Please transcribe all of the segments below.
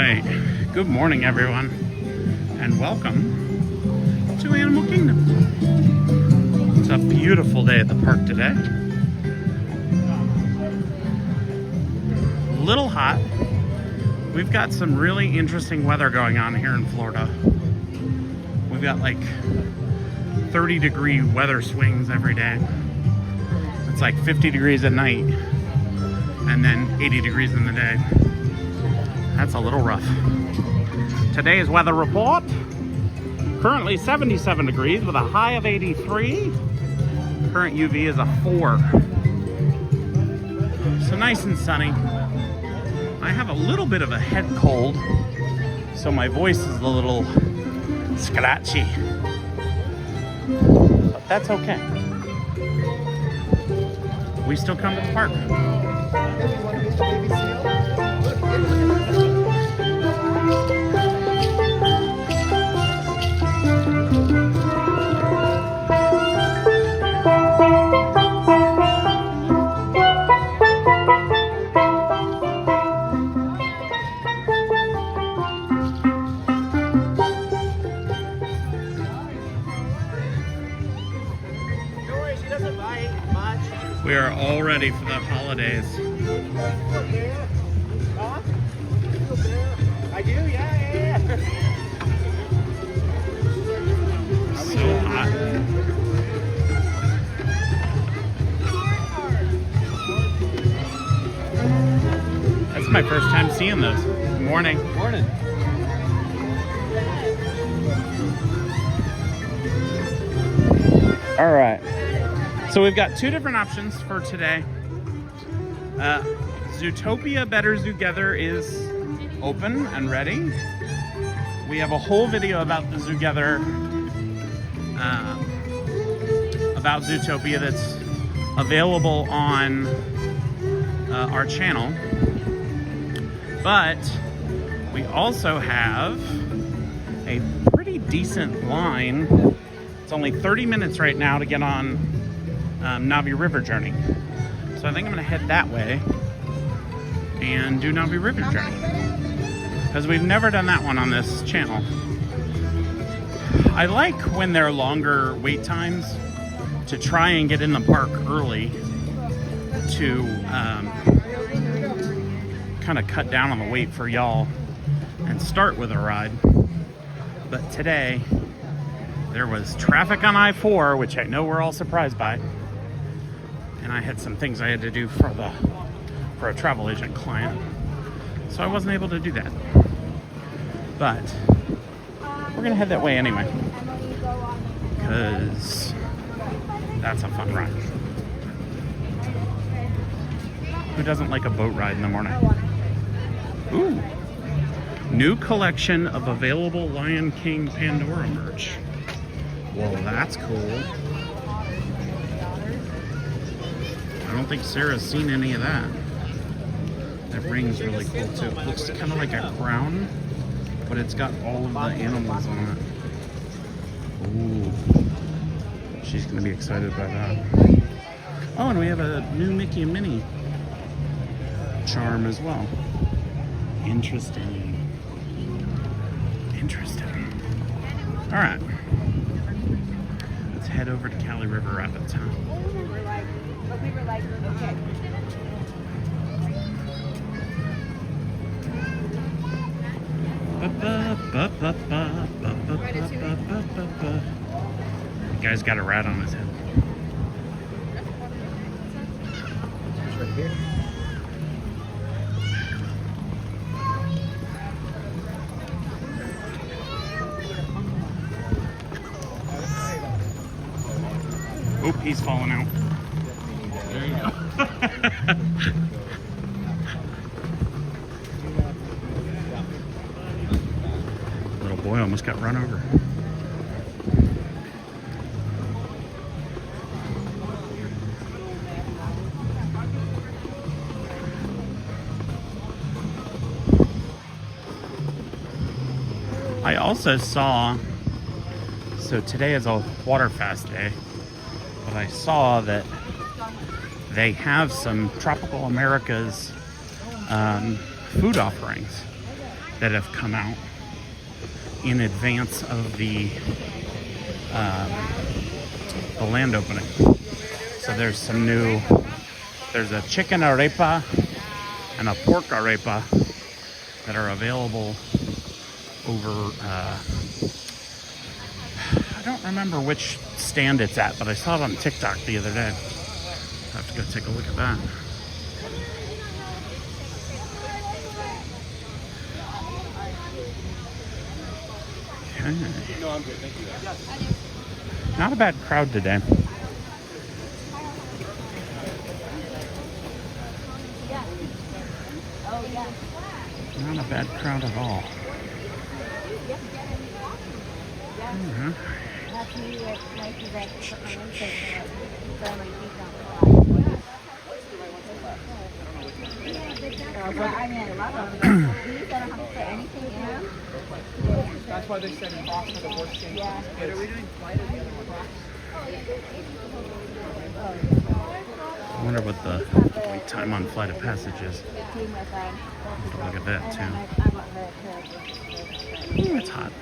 right, good morning everyone, and welcome to Animal Kingdom. It's a beautiful day at the park today. A little hot. We've got some really interesting weather going on here in Florida. We've got like 30-degree weather swings every day. It's like 50 degrees at night and then 80 degrees in the day. That's a little rough. Today's weather report, currently 77 degrees with a high of 83. Current UV is a 4. So nice and sunny. I have a little bit of a head cold, so my voice is a little scratchy. But that's okay. We still come to the park. We are all ready for the holidays. I do, yeah. So hot. That's my first time seeing those. Good morning. Morning. All right. So we've got two different options for today. Zootopia Better Zoogether is open and ready. We have a whole video about the Zoogether, about Zootopia that's available on our channel. But we also have a pretty decent line. It's only 30 minutes right now to get on Navi River Journey. So I think I'm gonna head that way and do Navi River Journey, because we've never done that one on this channel. I like when there are longer wait times to try and get in the park early to kind of cut down on the wait for y'all and start with a ride. But today there was traffic on I-4, which I know we're all surprised by. And I had some things I had to do for a travel agent client, so I wasn't able to do that. But we're gonna head that way anyway, because that's a fun ride. Who doesn't like a boat ride in the morning? Ooh, new collection of available Lion King Pandora merch. Well, that's cool. I don't think Sarah's seen any of that. That ring's really cool too. It looks kind of like a crown, but it's got all of the animals on it. Ooh. She's gonna be excited by that. Oh, and we have a new Mickey and Minnie charm as well. Interesting. Interesting. All right. Let's head over to Cali River Rapids, huh? We were like, okay. The guy's got a rat on his head. It's right here. Oop, he's falling out. There you go. Little boy almost got run over. I also saw, so today is a water fast day, but I saw that they have some Tropical America's food offerings. that have come out in advance of the land opening. So there's some new, there's a chicken arepa and a pork arepa that are available over, I don't remember which stand it's at, but I saw it on TikTok the other day. I have to go take a look at that. Okay. No, I'm good. Thank you. Not a bad crowd today. Not a bad crowd at all. Mhm. That's why they said box for the worst thing. Yeah. Are we doing flight or the other one? I wonder what the wait time on Flight of Passage is. Have to look at that too. Ooh, it's hot.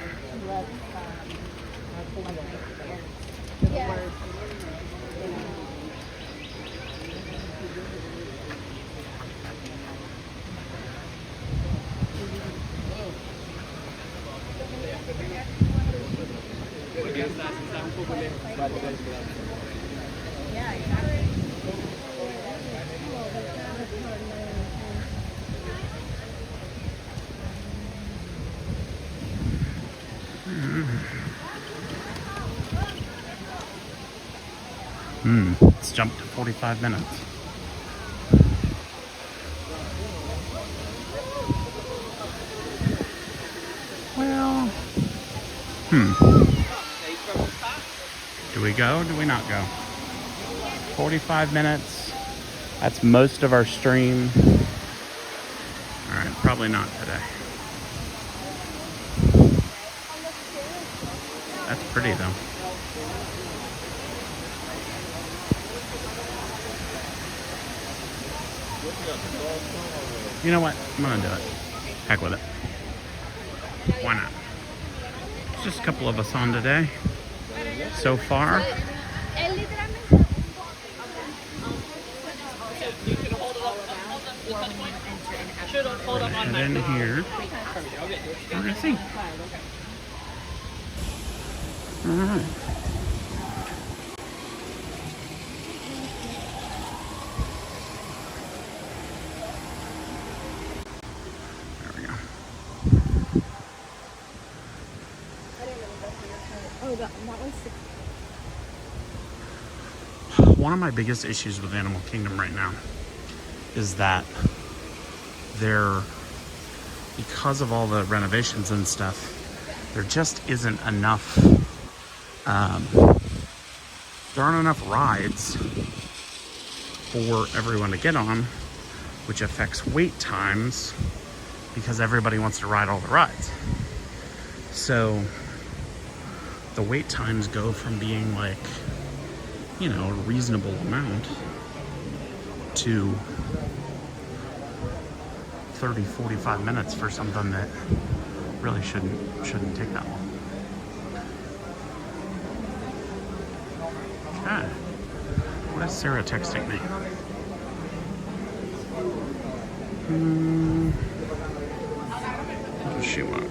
It's jumped to 45 minutes. Well, do we go? Do we not go? 45 minutes. That's most of our stream. All right, probably not today. That's pretty though. You know what? I'm gonna do it. Heck with it. Why not? It's just a couple of us on today so far. Head in here. We're gonna see. All right. One of my biggest issues with Animal Kingdom right now is that because of all the renovations and stuff, there just isn't enough, there aren't enough rides for everyone to get on, which affects wait times because everybody wants to ride all the rides. So the wait times go from being like, you know, a reasonable amount to 30, 45 minutes for something that really shouldn't take that long. Okay. What is Sarah texting me? What does she want?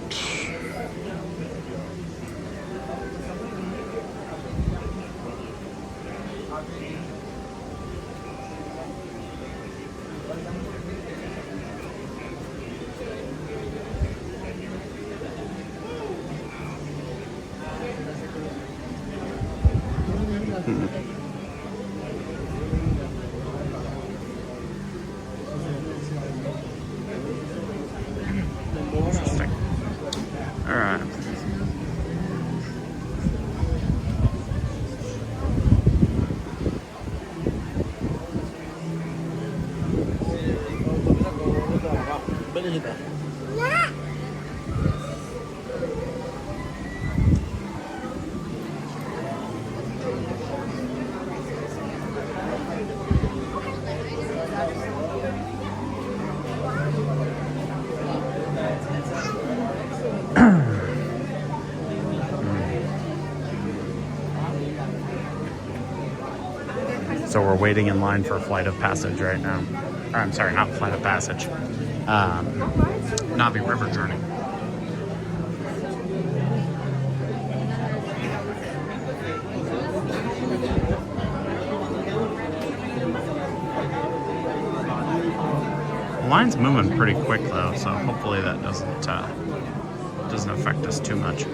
So we're waiting in line for Flight of Passage right now. Or I'm sorry, not Flight of Passage. Navi River Journey. The line's moving pretty quick though, so hopefully that doesn't affect us too much.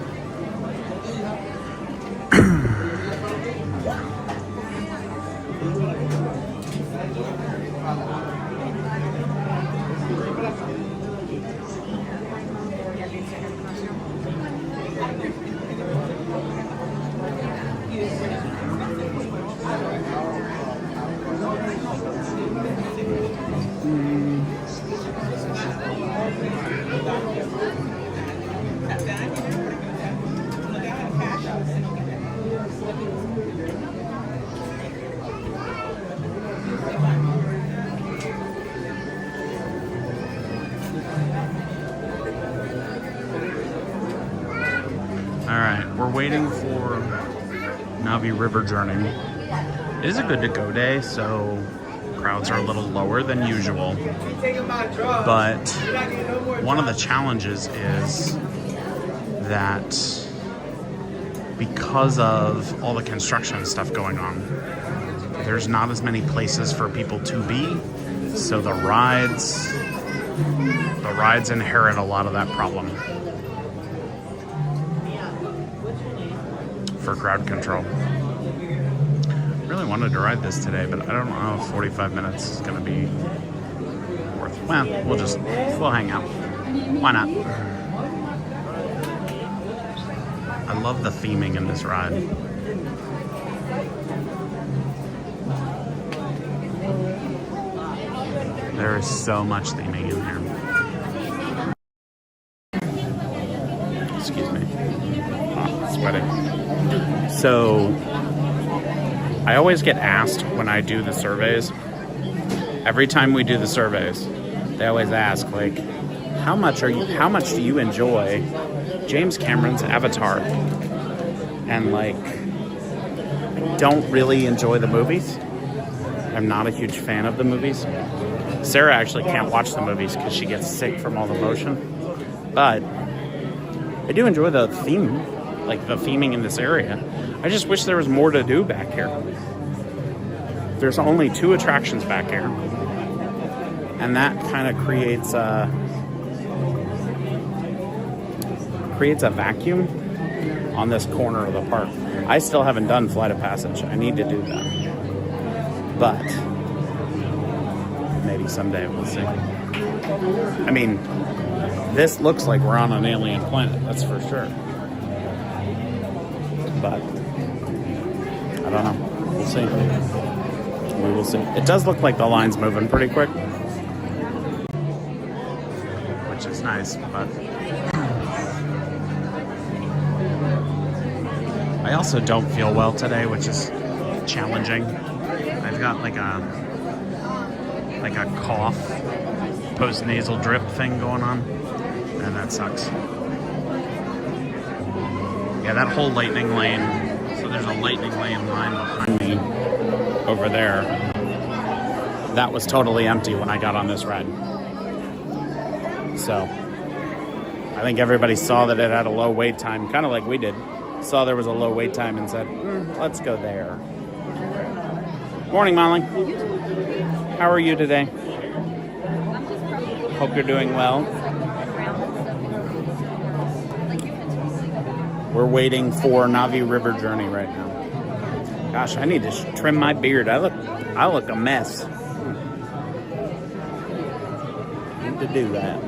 Alright, we're waiting for Navi River Journey. It is a good to go day, so crowds are a little lower than usual. But one of the challenges is that because of all the construction stuff going on, there's not as many places for people to be. So the rides inherit a lot of that problem for crowd control. Really wanted to ride this today, but I don't know if 45 minutes is going to be worth. Well, we'll hang out. Why not? I love the theming in this ride. There is so much theming in here. Excuse me. Oh, sweating. So, I always get asked when I do the surveys, every time we do the surveys, they always ask, like, how much do you enjoy James Cameron's Avatar? And, like, I don't really enjoy the movies. I'm not a huge fan of the movies. Sarah actually can't watch the movies because she gets sick from all the motion. But I do enjoy the theme, like the theming in this area. I just wish there was more to do back here. There's only 2 attractions back here. And that kind of creates a vacuum on this corner of the park. I still haven't done Flight of Passage. I need to do that. But maybe someday we'll see. I mean, this looks like we're on an alien planet, that's for sure. But I don't know. We'll see. We will see. It does look like the line's moving pretty quick, which is nice, but I also don't feel well today, which is challenging. I've got like a cough, post-nasal drip thing going on, and that sucks. Yeah, that whole lightning lane, so there's a lightning lane line behind me over there. That was totally empty when I got on this ride. So, I think everybody saw that it had a low wait time, kind of like we did. Saw there was a low wait time and said, let's go there. Morning, Molly. How are you today? Hope you're doing well. We're waiting for Navi River Journey right now. Gosh, I need to trim my beard. I look a mess. Need to do that.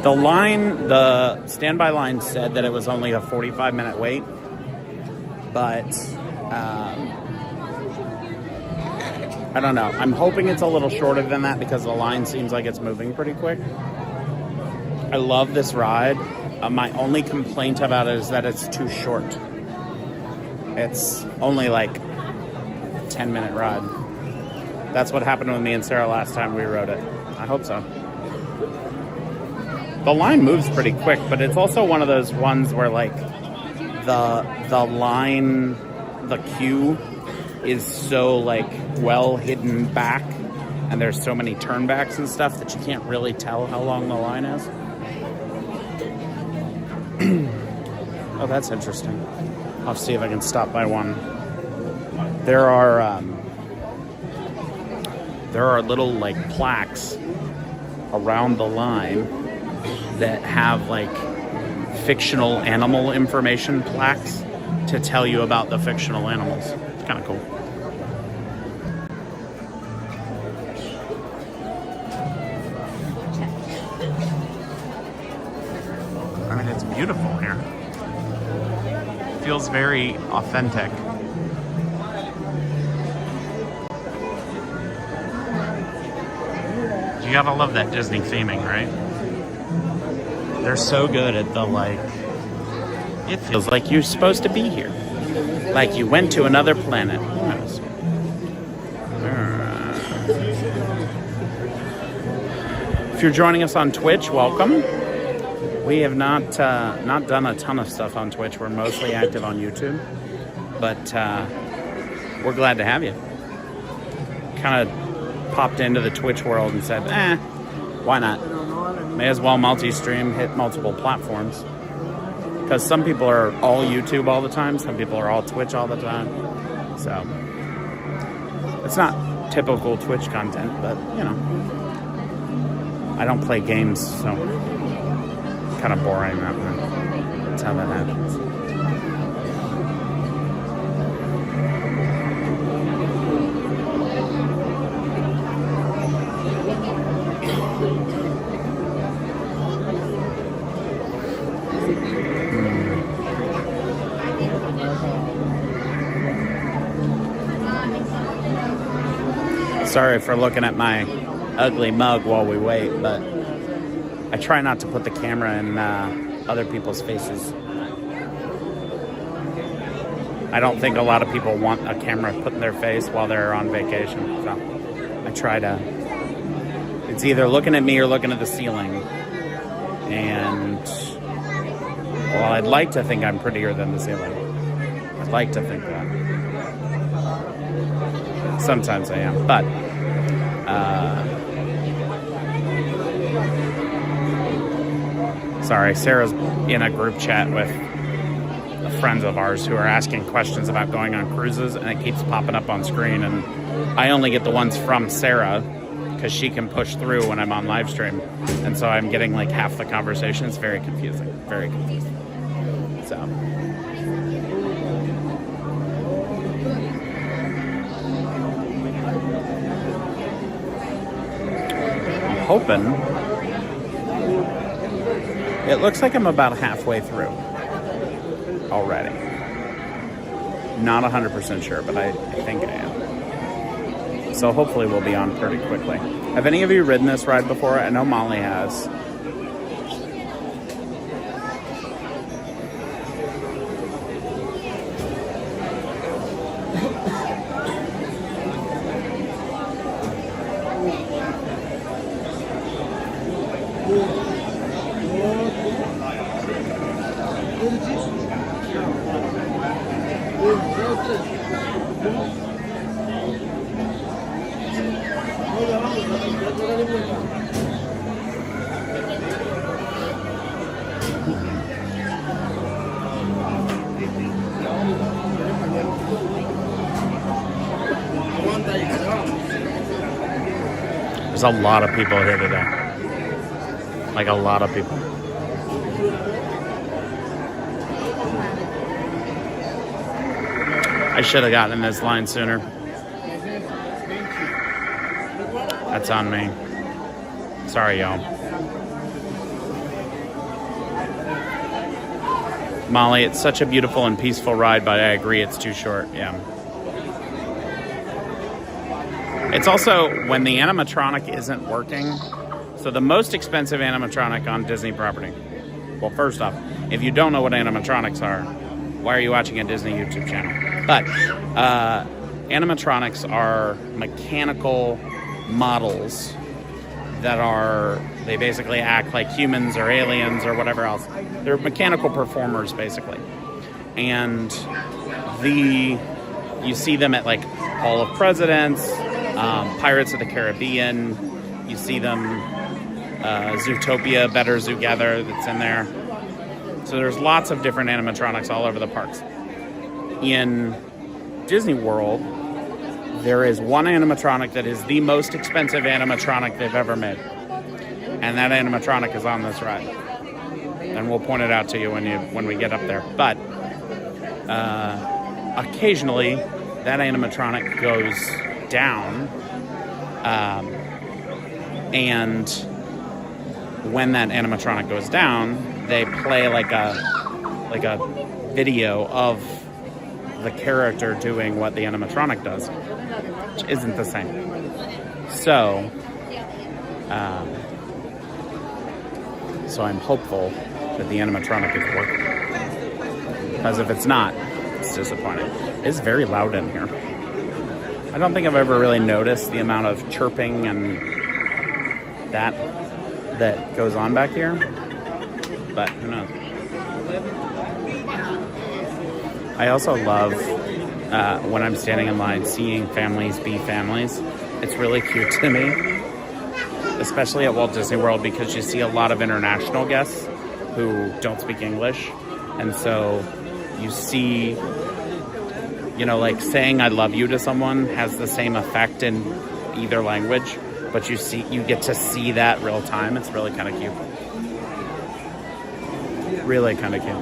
The standby line said that it was only a 45-minute wait, but I don't know. I'm hoping it's a little shorter than that because the line seems like it's moving pretty quick. I love this ride. My only complaint about it is that it's too short. It's only like a 10-minute ride. That's what happened with me and Sarah last time we rode it. I hope so. The line moves pretty quick, but it's also one of those ones where like the line the queue is so like well hidden back, and there's so many turnbacks and stuff that you can't really tell how long the line is. Oh, that's interesting. I'll see if I can stop by one. There are little like plaques around the line that have like fictional animal information plaques to tell you about the fictional animals. It's kind of cool. I mean, it's beautiful here. It feels very authentic. You gotta love that Disney theming, right? They're so good at the like, it feels like you're supposed to be here. Like you went to another planet. If you're joining us on Twitch, welcome. We have not done a ton of stuff on Twitch. We're mostly active on YouTube, but we're glad to have you. Kind of popped into the Twitch world and said, why not? May as well multi-stream, hit multiple platforms. Because some people are all YouTube all the time, some people are all Twitch all the time. So, it's not typical Twitch content, but, you know. I don't play games, so kind of boring that way. That's how that happens. Sorry for looking at my ugly mug while we wait, but I try not to put the camera in other people's faces. I don't think a lot of people want a camera put in their face while they're on vacation, so I try to... It's either looking at me or looking at the ceiling. And, well, I'd like to think I'm prettier than the ceiling. I'd like to think that. Sometimes I am, but sorry, Sarah's in a group chat with friends of ours who are asking questions about going on cruises, and it keeps popping up on screen, and I only get the ones from Sarah because she can push through when I'm on live stream, and so I'm getting like half the conversation. It's very confusing, very confusing. So hoping. It looks like I'm about halfway through already. Not 100% sure, but I think I am. So hopefully we'll be on pretty quickly. Have any of you ridden this ride before? I know Molly has. There's a lot of people here today. Like a lot of people. I should have gotten in this line sooner. That's on me. Sorry, y'all. Molly, it's such a beautiful and peaceful ride, but I agree it's too short. Yeah. It's also when the animatronic isn't working. So the most expensive animatronic on Disney property. Well, first off, if you don't know what animatronics are, why are you watching a Disney YouTube channel? But animatronics are mechanical models that they basically act like humans or aliens or whatever else. They're mechanical performers, basically. And the You see them at like Hall of Presidents, Pirates of the Caribbean. You see them, Zootopia, Better Together that's in there. So there's lots of different animatronics all over the parks. In Disney World, there is one animatronic that is the most expensive animatronic they've ever made. And that animatronic is on this ride. And we'll point it out to you when we get up there. But occasionally, that animatronic goes down. And when that animatronic goes down, they play like a video of the character doing what the animatronic does, which isn't the same. So, so I'm hopeful that the animatronic is working. Because if it's not, it's disappointing. It's very loud in here. I don't think I've ever really noticed the amount of chirping and that goes on back here. But who knows? I also love when I'm standing in line seeing families be families. It's really cute to me, especially at Walt Disney World, because you see a lot of international guests who don't speak English. And so you see, you know, like saying I love you to someone has the same effect in either language, but you get to see that real time. It's really kind of cute. Really kind of cute.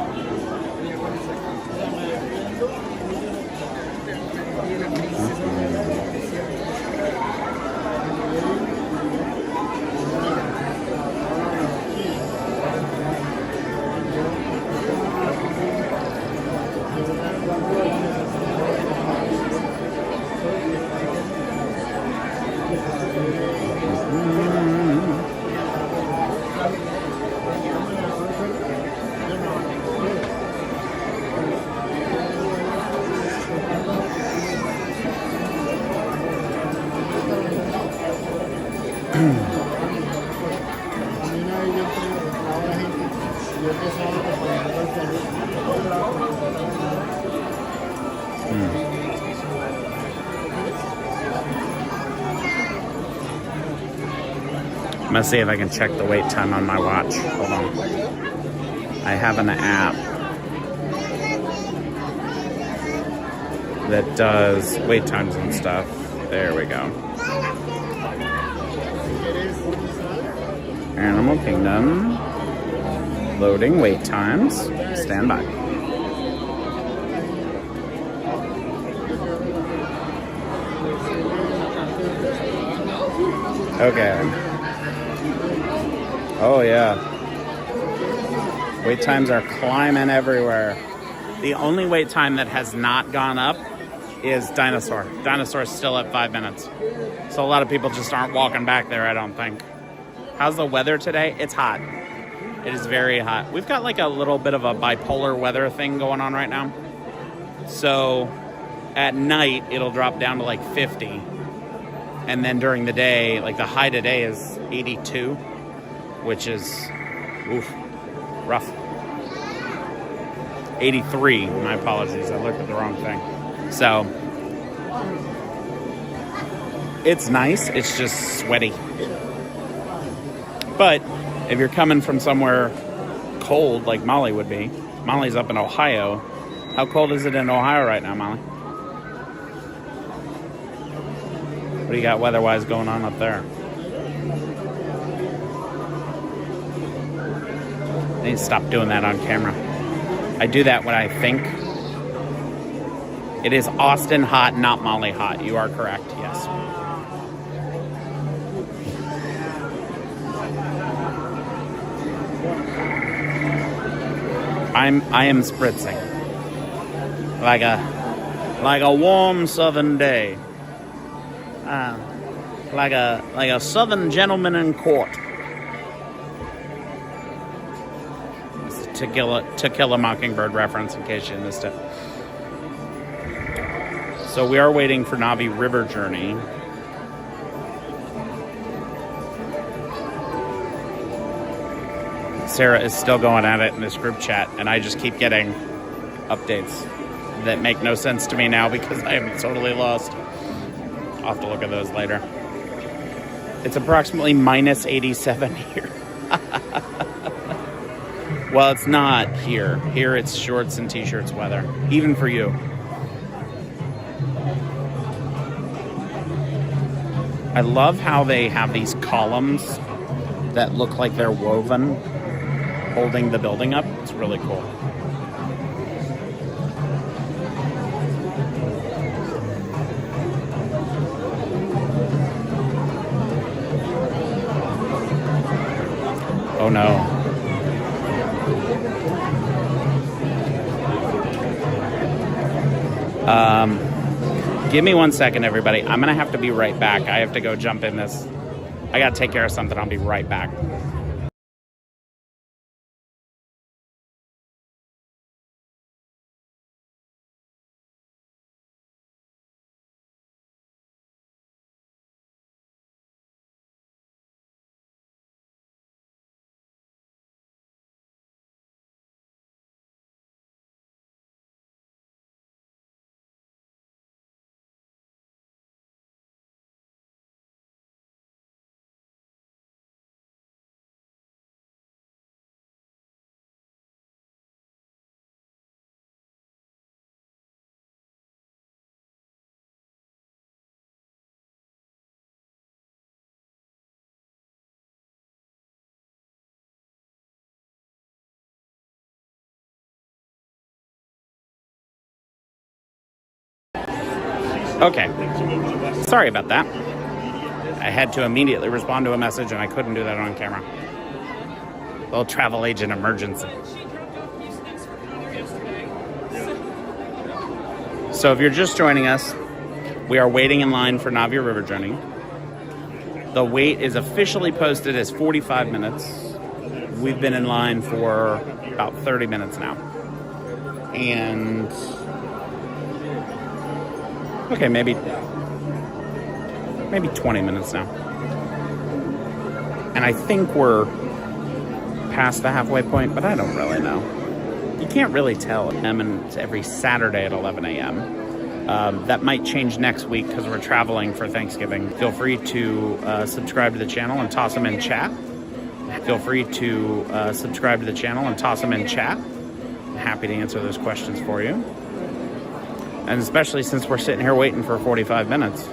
I'm gonna see if I can check the wait time on my watch. Hold on. I have an app that does wait times and stuff. There we go. Animal Kingdom. Loading wait times. Stand by. Okay. Oh yeah. Wait times are climbing everywhere. The only wait time that has not gone up is Dinosaur. Dinosaur's still at 5 minutes. So a lot of people just aren't walking back there, I don't think. How's the weather today? It's hot. It is very hot. We've got like a little bit of a bipolar weather thing going on right now. So at night, it'll drop down to like 50. And then during the day, like the high today is 82, which is, oof, rough. 83, my apologies. I looked at the wrong thing. So it's nice. It's just sweaty. But if you're coming from somewhere cold like Molly would be, Molly's up in Ohio. How cold is it in Ohio right now, Molly? What do you got weather-wise going on up there? I need to stop doing that on camera. I do that when I think. It is Austin hot, not Molly hot. You are correct, yes. I am spritzing. Like a warm southern day. Like a southern gentleman in court. It's a To Kill a Mockingbird reference in case you missed it. So we are waiting for Navi River Journey. Sarah is still going at it in this group chat, and I just keep getting updates that make no sense to me now because I am totally lost. I'll have to look at those later. It's approximately minus 87 here. Well, it's not here. Here it's shorts and t-shirts weather, even for you. I love how they have these columns that look like they're woven, holding the building up. It's really cool. Oh no. Give me 1 second, everybody. I'm gonna have to be right back. I have to go jump in this. I gotta take care of something. I'll be right back. Okay. Sorry about that. I had to immediately respond to a message and I couldn't do that on camera. Little travel agent emergency. So if you're just joining us, we are waiting in line for Navia River Journey. The wait is officially posted as 45 minutes. We've been in line for about 30 minutes now. And okay, maybe 20 minutes now. And I think we're past the halfway point, but I don't really know. You can't really tell. And it's every Saturday at 11 a.m. That might change next week because we're traveling for Thanksgiving. Feel free to subscribe to the channel and toss them in chat. Feel free to subscribe to the channel and toss them in chat. I'm happy to answer those questions for you. And especially since we're sitting here waiting for 45 minutes.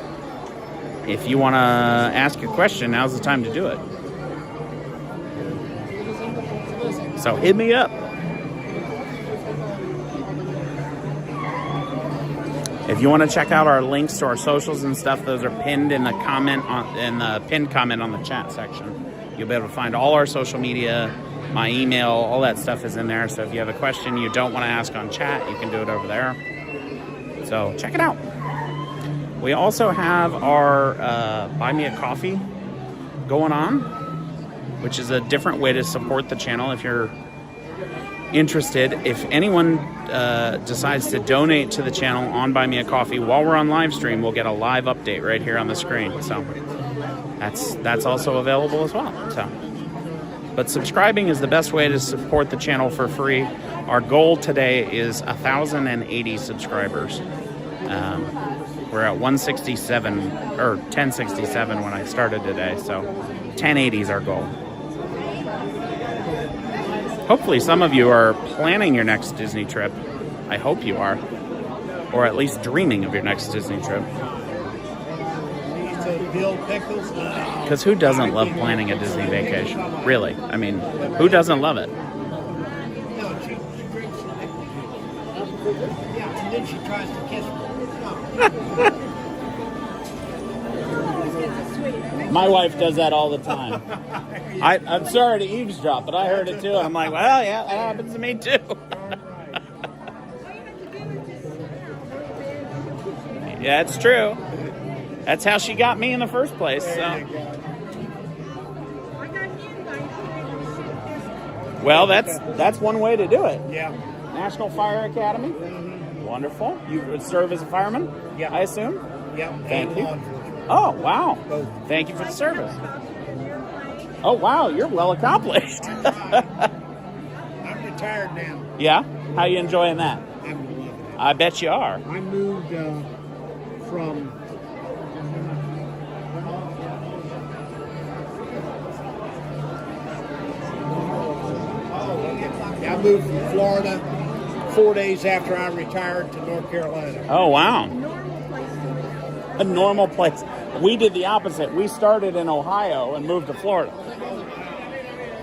If you want to ask a question, now's the time to do it. So hit me up. If you want to check out our links to our socials and stuff, those are pinned in the comment on the chat section. You'll be able to find all our social media, my email, all that stuff is in there. So if you have a question you don't want to ask on chat, you can do it over there. So check it out. We also have our Buy Me a Coffee going on, which is a different way to support the channel if you're interested. If anyone decides to donate to the channel on Buy Me a Coffee while we're on live stream, we'll get a live update right here on the screen. So that's also available as well. So, but subscribing is the best way to support the channel for free. Our goal today is 1,080 subscribers. We're at 167 or 1067 when I started today, so 1080 is our goal. Hopefully some of you are planning your next Disney trip. I hope you are, or at least dreaming of your next Disney trip. Because who doesn't love planning a Disney vacation? Really, I mean, who doesn't love it? And then she tries to kiss me. My wife does that all the time. I'm sorry to eavesdrop, but I heard it too. I'm like, well, yeah, that happens to me too. Yeah, it's true. That's how she got me in the first place. So. Well, that's one way to do it. Yeah. National Fire Academy. Mm-hmm. Wonderful. You would serve as a fireman? Yeah. I assume? Yeah. Thank you. Oh, wow. Thank you for the service. Oh, wow. You're well accomplished. I'm retired now. Yeah? How you enjoying that? I'm loving I bet you are. I moved from I moved from Florida 4 days after I retired to North Carolina. Oh, wow. A normal place. We did the opposite. We started in Ohio and moved to Florida.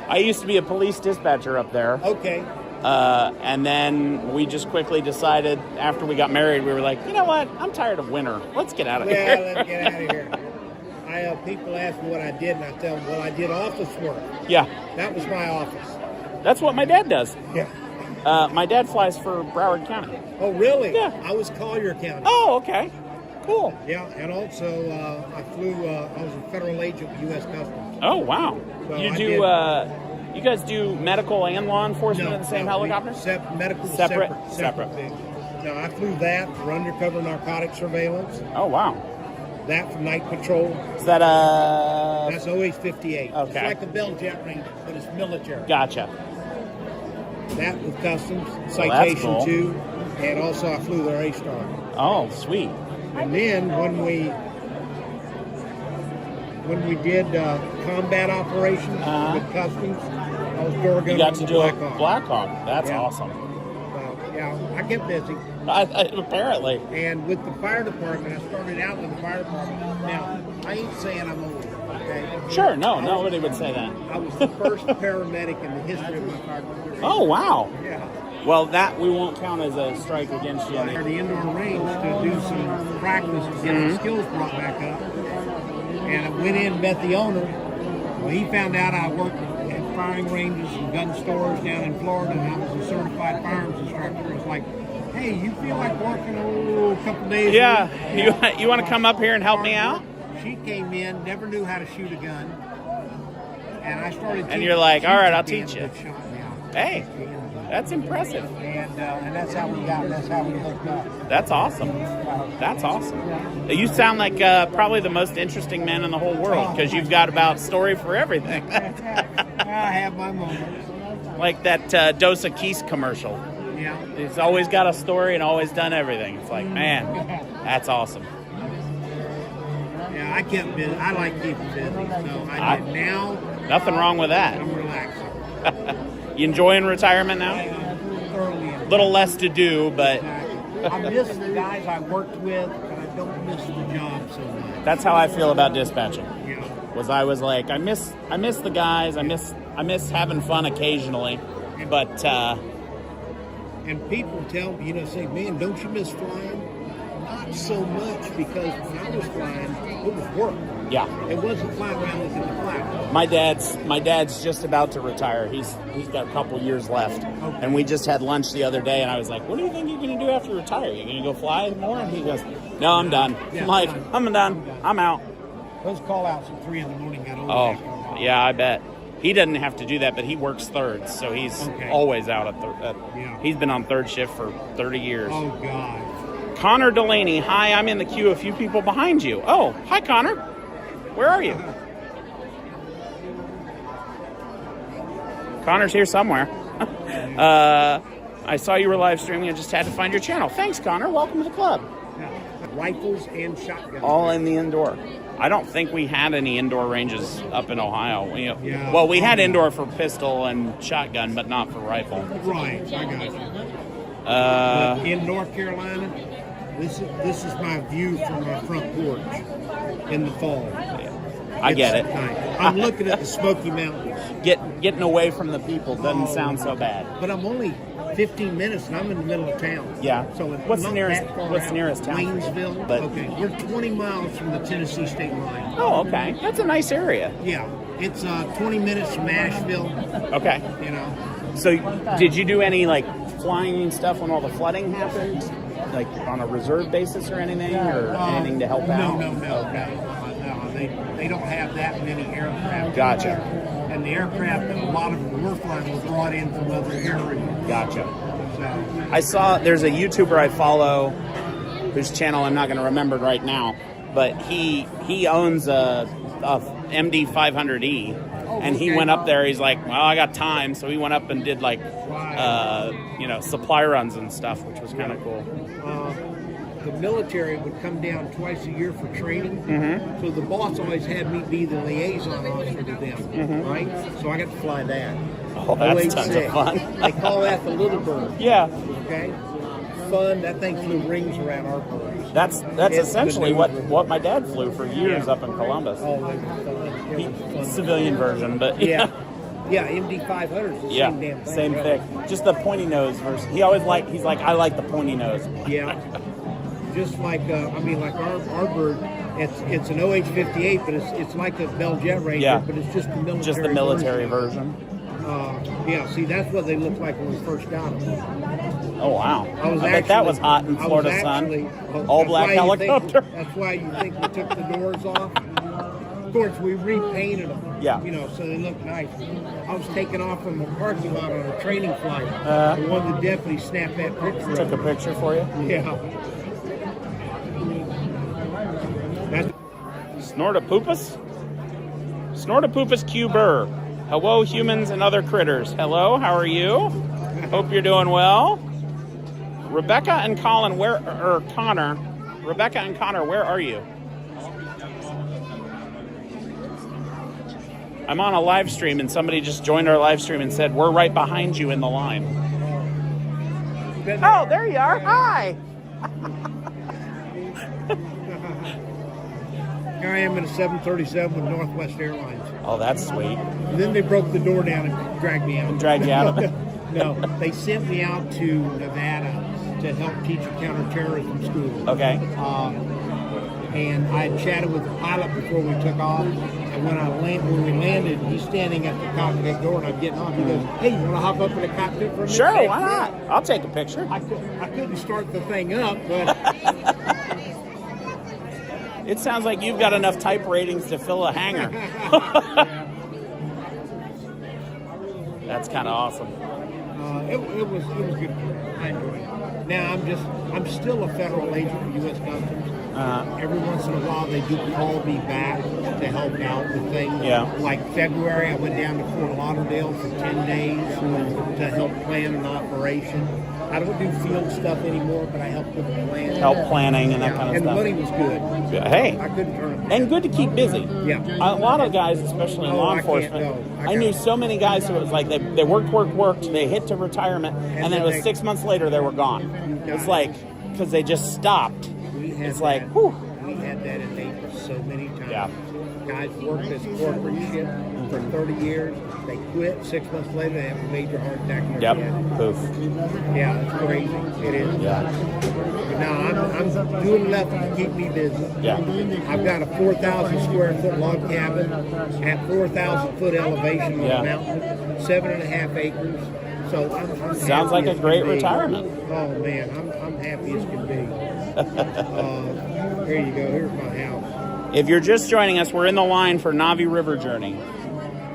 I used to be a police dispatcher up there. Okay. And then we just quickly decided after we got married, we were like, you know what? I'm tired of winter. Let's get out of Yeah, here. let's get out of here. People ask me what I did, and I tell them, well, I did office work. Yeah. That was my office. That's what my dad does. Yeah. My dad flies for Broward County. Oh, really? Yeah. I was Collier County. Oh, okay. Cool. Yeah, and also I flew, I was a federal agent with U.S. Customs. Oh, wow. So You I do, you guys do medical and law enforcement in the same helicopter? Medical was Separate? separate thing. No, I flew that for undercover narcotic surveillance. Oh, wow. That for night patrol. Is that That's always 58. Okay. It's like a Bell Jet Ranger, but it's military. Gotcha. That with customs, that's citation cool. 2, and also I flew their A-Star. Oh, sweet. And then when we did combat operations with customs, I was door gunner. You got to do Black a Hawk. Black Hawk. That's Yeah. awesome. Yeah, I kept busy. Apparently. And with the fire department, I started out with the fire department. Now, I ain't saying I'm old, okay? Sure, no, nobody would say that. I was the first paramedic in the history of my fire department. Oh, wow. Yeah. Well, that we won't count as a strike against you. I had the indoor range to do some practice to get our skills brought back up. And I went in and met the owner. Well, he found out I worked at firing ranges and gun stores down in Florida, and I was a certified firearms instructor. It's like, hey, you feel like working a couple days? Yeah. a week? You want to come up here and help me out? She came in, never knew how to shoot a gun, and I started. And you're like, all right, I'll teach you. That shot me out. Hey, that's impressive. And that's how we got. That's how we hooked up. That's awesome. That's awesome. You sound like probably the most interesting man in the whole world because you've got about story for everything. I have my moments. Like that Dos Equis commercial. Yeah. He's always got a story and always done everything. It's like, man, that's awesome. Yeah, I kept busy. I like keeping busy. So I did now. Nothing wrong with that. I'm relaxing. You enjoying retirement now? Thoroughly. A little less to do, but I miss the guys I worked with, but I don't miss the job so much. that's how I feel about dispatching. Yeah. I was like, I miss the guys. I miss having fun occasionally, but And people tell me, say, man, don't you miss flying? Not so much, because when I was flying, it was work. yeah. It wasn't flying around looking to fly. My dad's just about to retire. He's got a couple years left, and we just had lunch the other day, and I was like, "What do you think you're going to do after you retire? You're going to go fly more?" And he goes, "No, I'm done." Yeah, I'm like, done. "I'm done. I'm out." Those call outs at 3 in the morning got old. Oh, after a while. yeah, I bet. He doesn't have to do that, but he works thirds, so he's always out at third. Yeah. He's been on third shift for 30 years. Oh, God. Connor Delaney, hi, I'm in the queue, a few people behind you. Oh, hi, Connor. Where are you? Connor's here somewhere. I saw you were live streaming. I just had to find your channel. Thanks, Connor. Welcome to the club. Rifles and shotguns. All in the indoor. I don't think we had any indoor ranges up in Ohio. Yeah. Well, we had indoor for pistol and shotgun, but not for rifle. Right, I got you. In North Carolina, this is my view from my front porch in the fall. I get it. I'm looking at the Smoky Mountains. Getting away from the people doesn't sound so bad. But I'm only 15 minutes and I'm in the middle of town. Yeah. So it's What's not the nearest? that far What's the out. nearest town? Waynesville. But- okay, we're 20 miles from the Tennessee state line. Oh, okay. That's a nice area. Yeah, it's 20 minutes from Asheville. Okay. So, did you do any flying stuff when all the flooding happened, on a reserve basis or anything, or anything to help out? No. They don't have that many aircraft. Gotcha. And the aircraft that a lot of them were flying were brought in from other areas. Gotcha. So, I saw there's a YouTuber I follow whose channel I'm not going to remember right now, but he owns a MD 500E, and he okay. went up there. He's like, well, I got time, so he went up and did like, supply runs and stuff, which was kind of cool. The military would come down twice a year for training, Mm-hmm. so the boss always had me be the liaison officer to them, Mm-hmm. right? So I got to fly that. Oh, that's tons of 086. fun. They call that the little bird. Yeah, Okay, fun. That thing flew rings around our birds. that's It's essentially the new- what my dad flew for years Yeah. up in Columbus. Oh, they were fun. They were fun. Civilian version, but Yeah, yeah. MD-500 is the yeah, same damn thing. same thing. Just the pointy nose version. He's like, I like the pointy nose. Yeah. Just like like our bird, it's an OH-58, but it's like a Bell Jet Ranger, Yeah. but it's just the military. Just the military version. Yeah, see, that's what they looked like when we first got them. Oh wow! I was bet that was hot in I was Florida actually- sun. All that's black why you think- helicopter. That's why you think we took the doors off. Of course, we repainted them. Yeah. So they look nice. I was taking off from the parking lot on a training flight. One of the deputies snapped that picture. Took a of picture for you. it. Yeah. That's Snortopoopas? Snortopoopas cuber. Hello, humans and other critters. Hello, how are you? Hope you're doing well. Rebecca and Connor, where are you? I'm on a live stream and somebody just joined our live stream and said, we're right behind you in the line. Oh, there you are. Hi. Here I am in a 737 with Northwest Airlines. Oh, that's sweet. And then they broke the door down and dragged me out. Dragged you out of it? No, they sent me out to Nevada to help teach a counterterrorism school. Okay. And I had chatted with the pilot before we took off. And when we landed, he's standing at the cockpit door, and I'm getting off. He goes, "Hey, you want to hop up in the cockpit for a minute?" Sure, why not? I'll take a picture. I couldn't start the thing up, but It sounds like you've got enough type ratings to fill a hangar. That's kind of awesome. it was good. I enjoyed it. Now I'm still a federal agent for U.S. Customs. Every once in a while they do call me back to help out with things. Yeah. Like February, I went down to Fort Lauderdale for 10 days to help plan an operation. I don't do field stuff anymore, but I help with the plan. Help planning and that kind of and stuff. the money was good. Yeah, hey. I couldn't turn it down. And good to keep busy. Yeah. A lot of guys, especially in Oh, law I can't enforcement, go. I knew so many guys who it was like they worked, they hit to retirement, and then it was 6 months later they were gone. It's like, because they just stopped. We had It's like, that. whew. We had that in Naples so many times. Yeah. Guys worked as corporate shit for 30 years. They quit. 6 months later, they have a major heart attack. And they're Yep. dead. Poof. Yeah, it's crazy. It is. Yeah. But now I'm doing enough to keep me busy. Yeah. I've got a 4,000 square foot log cabin at 4,000 foot elevation on Yeah. a mountain, 7.5 acres. So I'm Sounds happy like a as can great be. retirement. Oh man, I'm happy as can be. Here you go. Here's my house. If you're just joining us, we're in the line for Navi River Journey.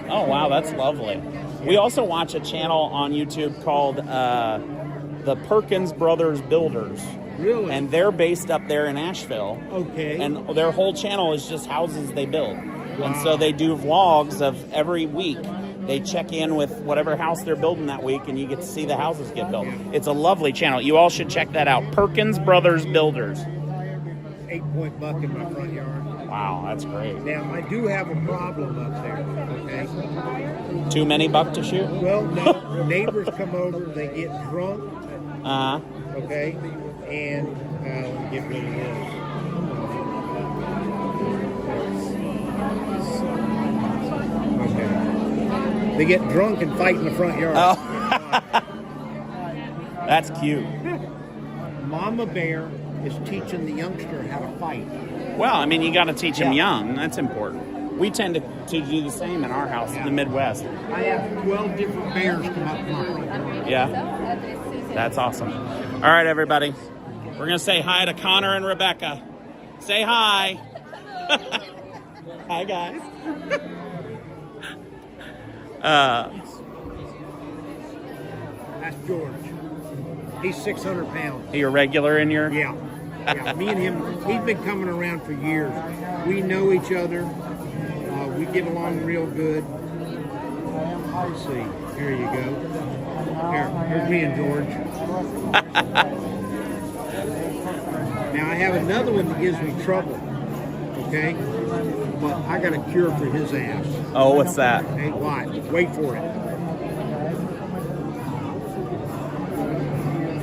Oh, wow, that's lovely. We also watch a channel on YouTube called the Perkins Brothers Builders. Really? And they're based up there in Asheville. Okay. And their whole channel is just houses they build. Wow. And so they do vlogs of every week. They check in with whatever house they're building that week, and you get to see the houses get built. It's a lovely channel. You all should check that out. Perkins Brothers Builders. 8-point buck in my front yard. Wow, that's great. Now I do have a problem up there. Okay. Too many buck to shoot? Well, no. Neighbors come over. They get drunk. Okay. And let me get rid of this. Okay. They get drunk and fight in the front yard. Oh. That's cute. Mama Bear is teaching the youngster how to fight. Well, I mean, you got to teach them Yeah. young. That's important. We tend to do the same in our house in the Midwest. I have 12 different bears come up to my front yard. Yeah. That's awesome. All right, everybody. We're going to say hi to Connor and Rebecca. Say hi. Hi, guys. That's George. He's 600 pounds. Are you a regular in your... Yeah. Yeah. Me and him, he's been coming around for years. We know each other. We get along real good. Let's see. Here you go. Here's me and George. Now I have another one that gives me trouble. Okay? But I got a cure for his ass. Oh, what's that? Hey, watch. Wait for it.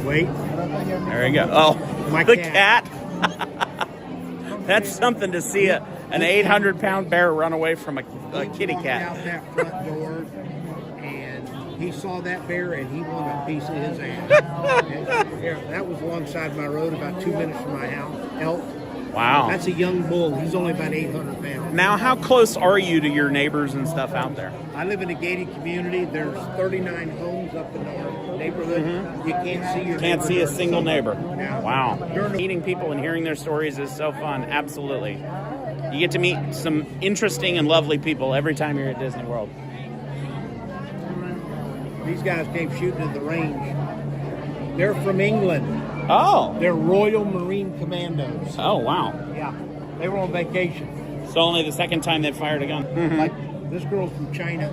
Wait. There you go. Oh, My the cat. cat. That's something to see an 800-pound bear run away from a kitty Walked cat. out that front door, and he saw that bear, and he wanted a piece of his ass. Here, that was alongside my road, about 2 minutes from my house. Elk. Wow. That's a young bull. He's only about 800 pounds. Now, how close are you to your neighbors and stuff out there? I live in a gated community. There's 39 homes up in our neighborhood. You can't see your Can't see a neighbor. single neighbor. Yeah. Wow. Meeting people and hearing their stories is so fun. Absolutely. You get to meet some interesting and lovely people every time you're at Disney World. These guys came shooting at the range. They're from England. Oh. They're Royal Marine Commandos. Oh, wow. Yeah. They were on vacation. So only the second time they've fired a gun. Mm-hmm. Like this girl's from China.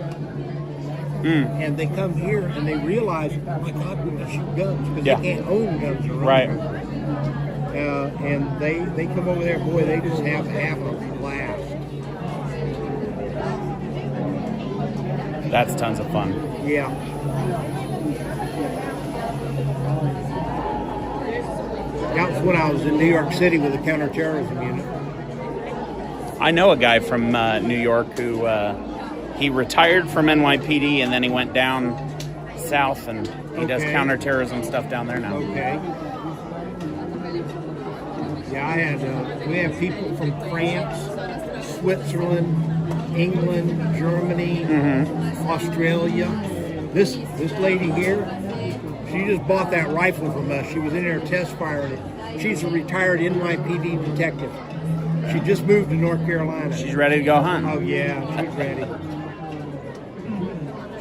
And they come here and they realize, oh my God, we're going to shoot guns because Yeah. they can't own guns around Right. here. And they come over there, boy, they just have a blast. That's tons of fun. Yeah. That was when I was in New York City with the counterterrorism unit. I know a guy from New York who he retired from NYPD and then he went down south and he does Okay. counterterrorism stuff down there now. Okay. Yeah, we have people from France, Switzerland, England, Germany, Australia. This lady here, she just bought that rifle from us. She was in there test firing it. She's a retired NYPD detective. She just moved to North Carolina. She's ready to go hunt. Oh yeah, she's ready.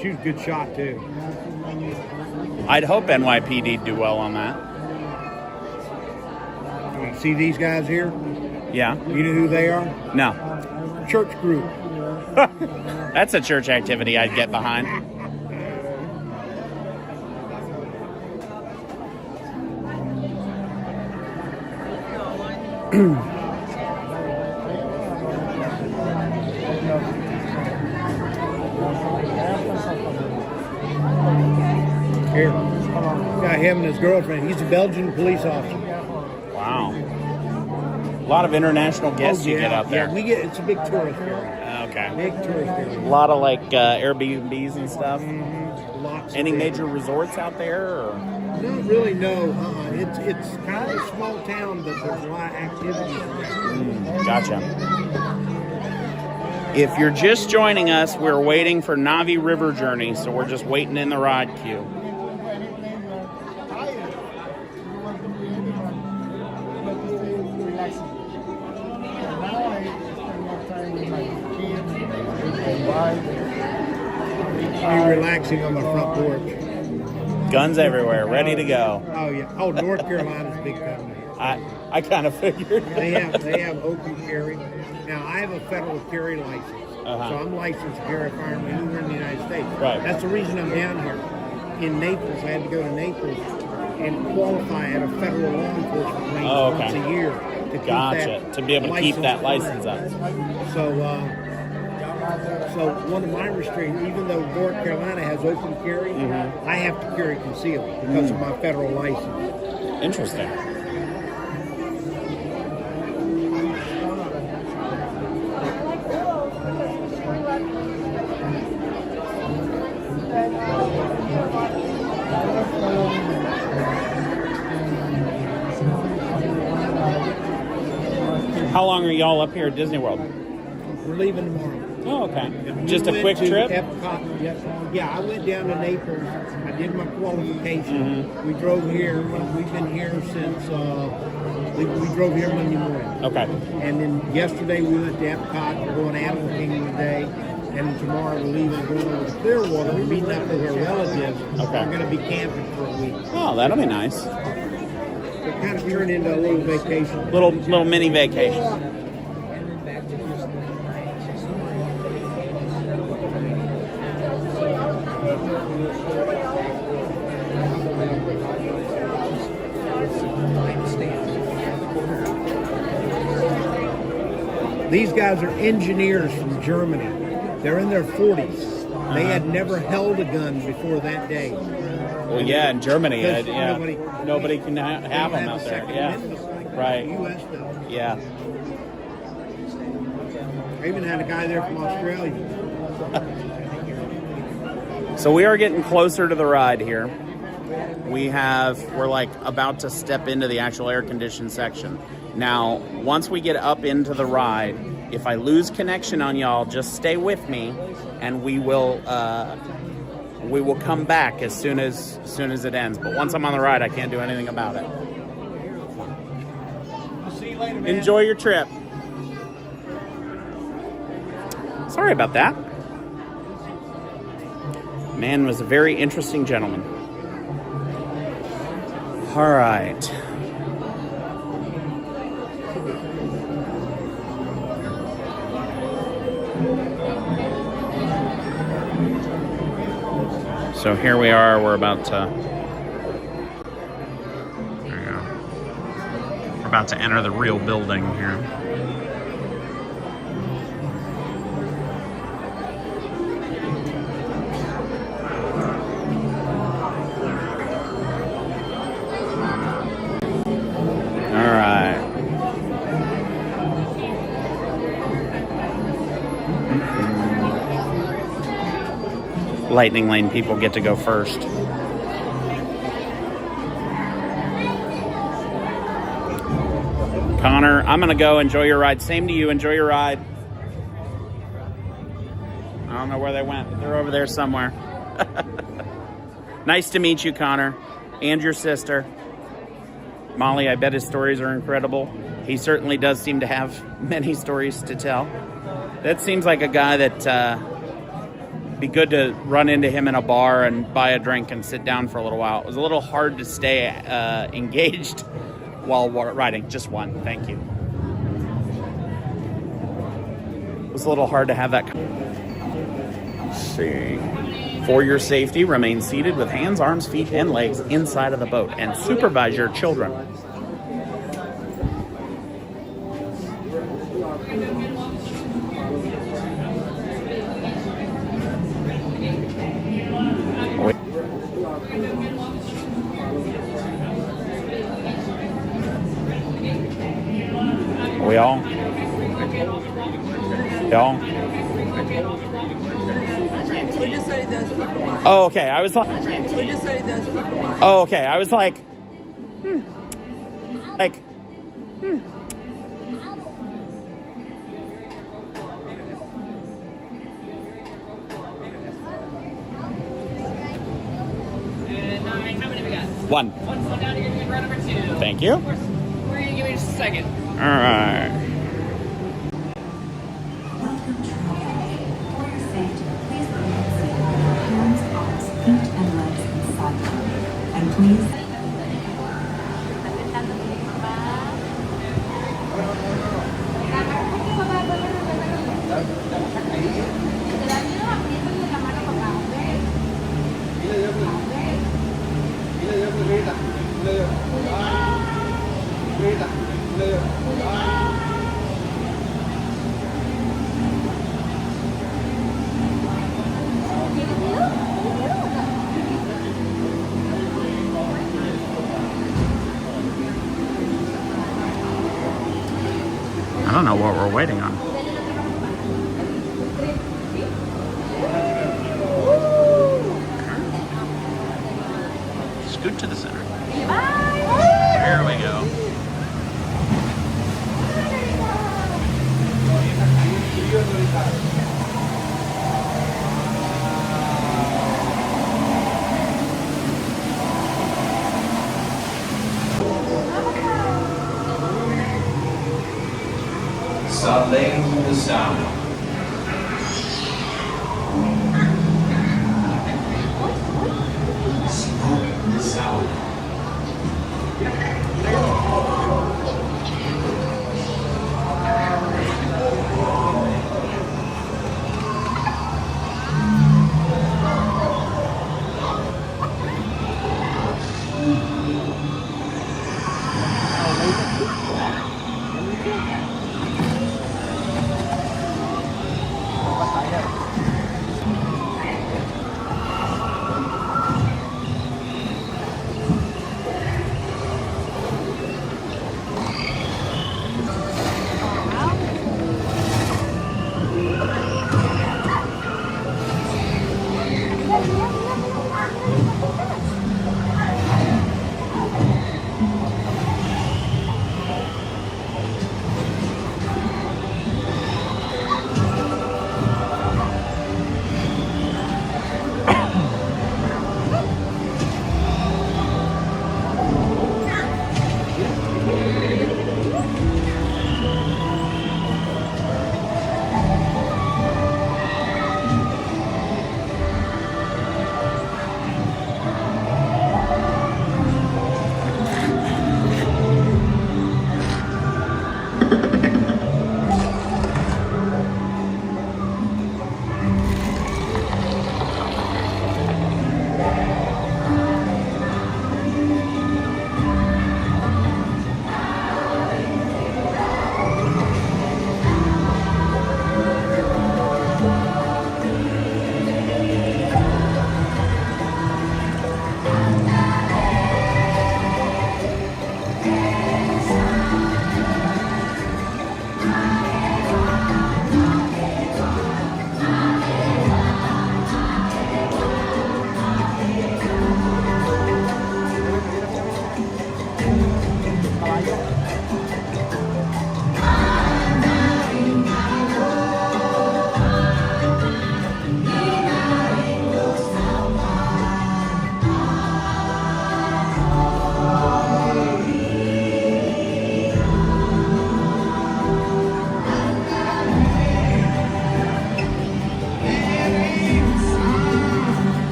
She was a good shot too. I'd hope NYPD do well on that. You see these guys here? Yeah. You know who they are? No. Church group. That's a church activity I'd get behind. Here. Got him and his girlfriend. He's a Belgian police officer. Wow. A lot of international guests you get out there. Yeah, it's a big tourist area. Okay. Big tourist area. A lot of like Airbnbs and stuff. Lots Any of major resorts out there? Or? Not really, no. It's kind of a small town, but there's a lot of activities around. Gotcha. If you're just joining us, we're waiting for Navi River Journey, so we're just waiting in the ride queue. You're relaxing on the front porch. Guns everywhere, ready to go. Oh yeah. Oh, North Carolina's a big company. I kind of figured. They have open carry. Now I have a federal carry license, so I'm licensed to carry a firearm anywhere in the United States. Right. That's the reason I'm down here. In Naples, I had to go to Naples and qualify at a federal law enforcement range once a year to keep that to be able to keep that license up. So one of my restraints, even though North Carolina has open carry, I have to carry concealed because of my federal license. Interesting. How long are y'all up here at Disney World? We're leaving tomorrow. Oh, okay. We Just a went quick to trip? Epcot. Yeah, I went down to Naples. I did my qualification. We drove here. We've been here since we drove here Monday morning. Okay. And then yesterday we went to Epcot. We're going to Animal Kingdom today. And then tomorrow we're leaving, going over to Clearwater. We're meeting up with our relatives. Okay. We're going to be camping for a week. Oh, that'll be nice. So it kind of turned into a little vacation. Little mini vacation. These guys are engineers from Germany. They're in their 40s. They had never held a gun before that day. Well, yeah, in Germany, nobody can have them out there. Yeah, right. The U.S. does. Yeah. I even had a guy there from Australia. So we are getting closer to the ride here. We're like about to step into the actual air-conditioned section. Now, once we get up into the ride, if I lose connection on y'all, just stay with me, and we will come back as soon as it ends. But once I'm on the ride, I can't do anything about it. I'll see you later, man. Enjoy your trip. Sorry about that. Man was a very interesting gentleman. All right. So here we are. We're about to. There we go. We're about to enter the real building here. Lightning lane people get to go first. Connor, I'm gonna go. Enjoy your ride. Same to you. Enjoy your ride. I don't know where they went, but they're over there somewhere. Nice to meet you, Connor, and your sister. Molly, I bet his stories are incredible. He certainly does seem to have many stories to tell. That seems like a guy that be good to run into him in a bar and buy a drink and sit down for a little while. It was a little hard to stay engaged while riding. Just one, thank you. It was a little hard to have that. Let's see. For your safety, remain seated with hands, arms, feet, and legs inside of the boat and supervise your children. Y'all? Oh, okay. I was like, oh, okay. I was like, How many we got? One. One down, you're going right number 2. Thank you. We're going to give you just a second. All right. And please. I don't know what we're waiting on. Scoot to the center. There we go. Something the sound. Smoke the sound.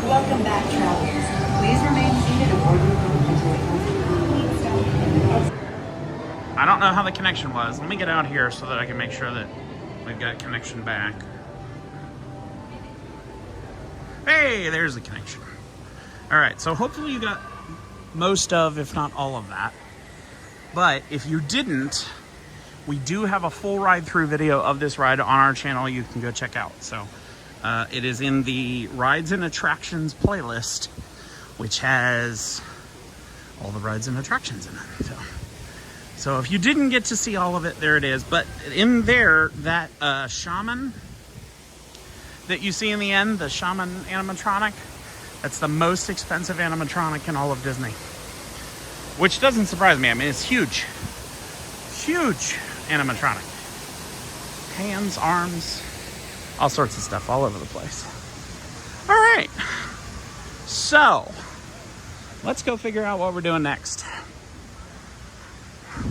Welcome back, travelers. Please remain seated and board I don't know how the connection was. Let me get out here so that I can make sure that we've got connection back. Hey, there's the connection. All right, so hopefully you got most of, if not all of that. But if you didn't, we do have a full ride-through video of this ride on our channel you can go check out. So it is in the Rides and Attractions playlist, which has all the rides and attractions in it. So if you didn't get to see all of it, there it is. But in there, that shaman that you see in the end, the shaman animatronic, that's the most expensive animatronic in all of Disney. Which doesn't surprise me. I mean, it's huge. Huge animatronic. Hands, arms, all sorts of stuff all over the place. All right. So, let's go figure out what we're doing next.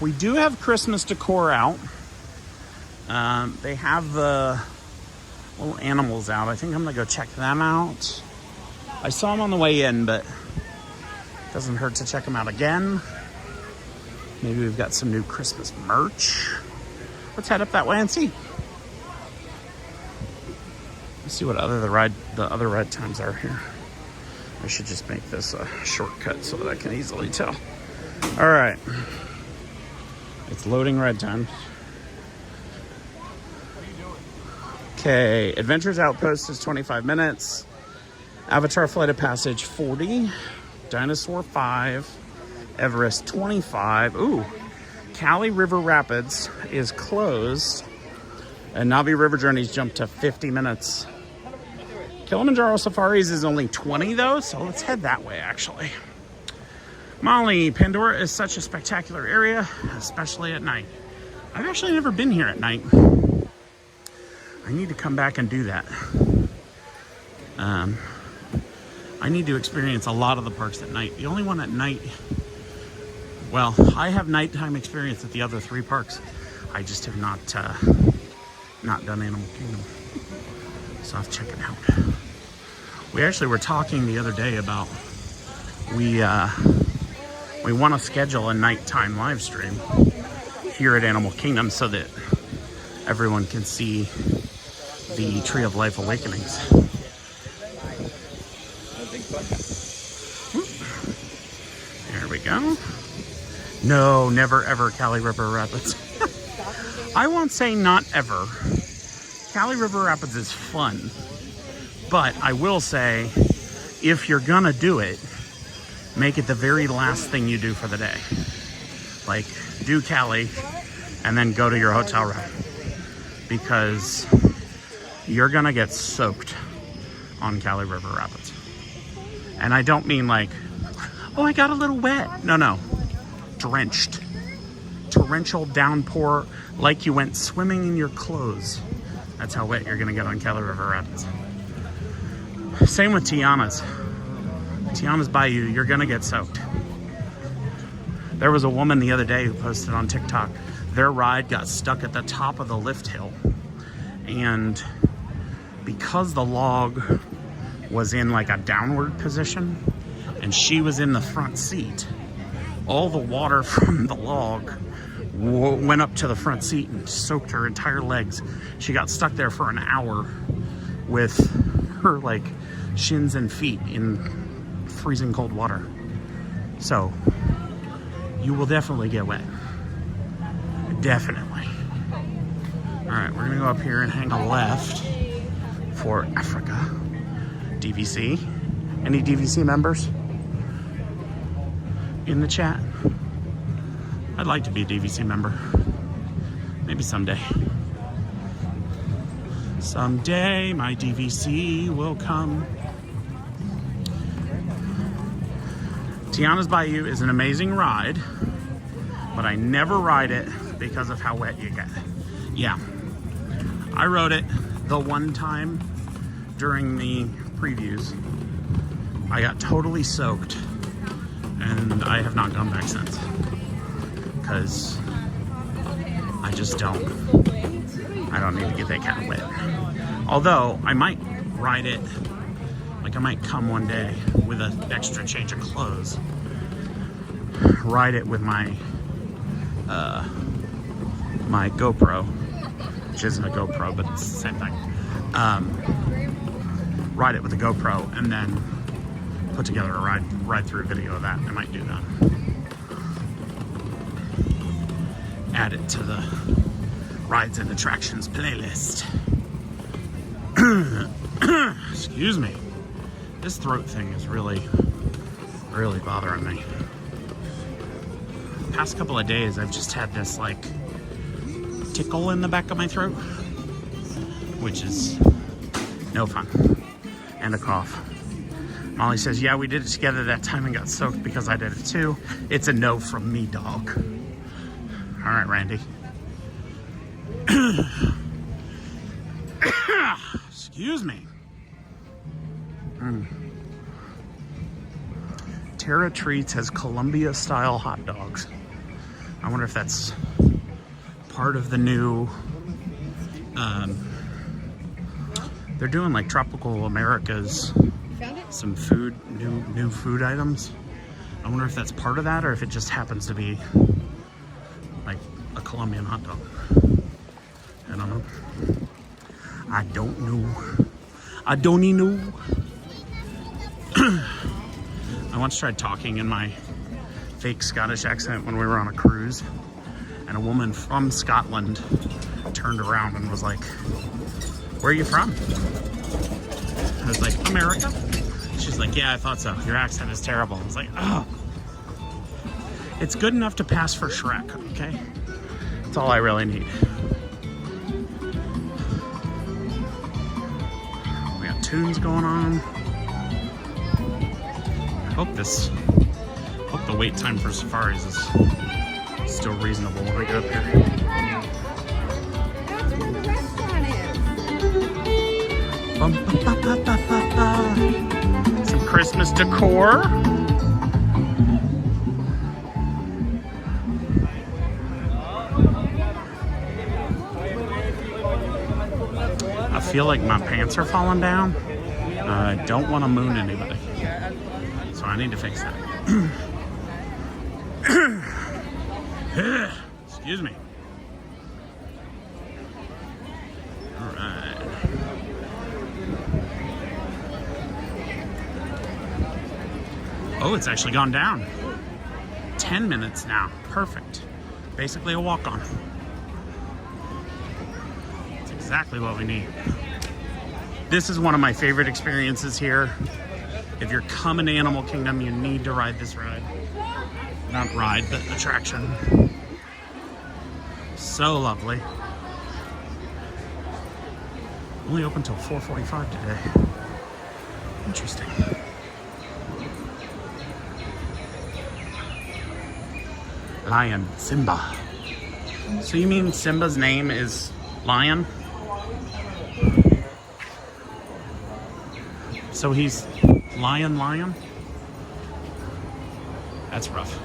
We do have Christmas decor out. They have the little animals out. I think I'm gonna go check them out. I saw them on the way in, but it doesn't hurt to check them out again. Maybe we've got some new Christmas merch. Let's head up that way and see. Let's see what the other ride times are here. I should just make this a shortcut so that I can easily tell. All right. It's loading red time. Okay, Adventures Outpost is 25 minutes. Avatar Flight of Passage 40. Dinosaur 5. Everest 25. Ooh, Cali River Rapids is closed. And Navi River Journeys jumped to 50 minutes. Kilimanjaro Safaris is only 20 though, so let's head that way actually. Molly, Pandora is such a spectacular area, especially at night. I've actually never been here at night. I need to come back and do that. I need to experience a lot of the parks at night. The only one at night, well, I have nighttime experience at the other 3 parks. I just have not done Animal Kingdom. So I'll have to check it out. We actually were talking the other day about we want to schedule a nighttime live stream here at Animal Kingdom so that everyone can see the Tree of Life Awakenings. There we go. No, never ever Cali River Rapids. I won't say not ever. Cali River Rapids is fun, but I will say, if you're gonna do it, make it the very last thing you do for the day. Like, do Cali and then go to your hotel room, because you're gonna get soaked on Cali River Rapids. And I don't mean like, oh, I got a little wet. No, drenched. Torrential downpour, like you went swimming in your clothes. That's how wet you're gonna get on Cali River Rapids. Same with Tiana's. Tiana's Bayou, you're gonna get soaked. There was a woman the other day who posted on TikTok, their ride got stuck at the top of the lift hill. And because the log was in like a downward position and she was in the front seat, all the water from the log went up to the front seat and soaked her entire legs. She got stuck there for an hour with her like shins and feet in freezing cold water. So you will definitely get wet. Definitely. All right, we're gonna go up here and hang a left for Africa. DVC. Any DVC members in the chat? I'd like to be a DVC member. Maybe someday. Someday my DVC will come. Tiana's Bayou is an amazing ride, but I never ride it because of how wet you get. Yeah, I rode it the one time during the previews. I got totally soaked and I have not gone back since. Because I just don't need to get that kind of wet. Although I might ride it, like I might come one day with an extra change of clothes, ride it with my my GoPro, which isn't a GoPro, but it's the same thing. Ride it with a GoPro and then put together a ride through video of that. I might do that. Add it to the rides and attractions playlist. Excuse me. This throat thing is really bothering me. The past couple of days I've just had this like tickle in the back of my throat, which is no fun. And a cough. Molly says, yeah, we did it together that time and got soaked because I did it too. It's a no from me, dog. All right, Randy. Excuse me. Terra Treats has Columbia-style hot dogs. I wonder if that's part of the new... they're doing like Tropical America's, some food, new food items. I wonder if that's part of that or if it just happens to be like a Colombian hot dog. I don't know. I don't know. I don't even know. I once tried talking in my fake Scottish accent when we were on a cruise, and a woman from Scotland turned around and was like, "Where are you from?" I was like, "America." She's like, "Yeah, I thought so. Your accent is terrible." I was like, "Oh." It's good enough to pass for Shrek, okay? That's all I really need. We got tunes going on. I hope the wait time for safaris is still reasonable when we get up here. That's where the restaurant is. Bum, ba, ba, ba, ba, ba, ba. Some Christmas decor. I feel like my pants are falling down. I don't want to moon anybody, so I need to fix that. Excuse me. All right. Oh, it's actually gone down. 10 minutes now. Perfect. Basically a walk-on. It's exactly what we need. This is one of my favorite experiences here. If you're coming to Animal Kingdom, you need to ride this ride. Not ride, but attraction. So lovely. Only open till 4:45 today. Interesting. Lion, Simba. So you mean Simba's name is Lion? So he's Lion? That's rough.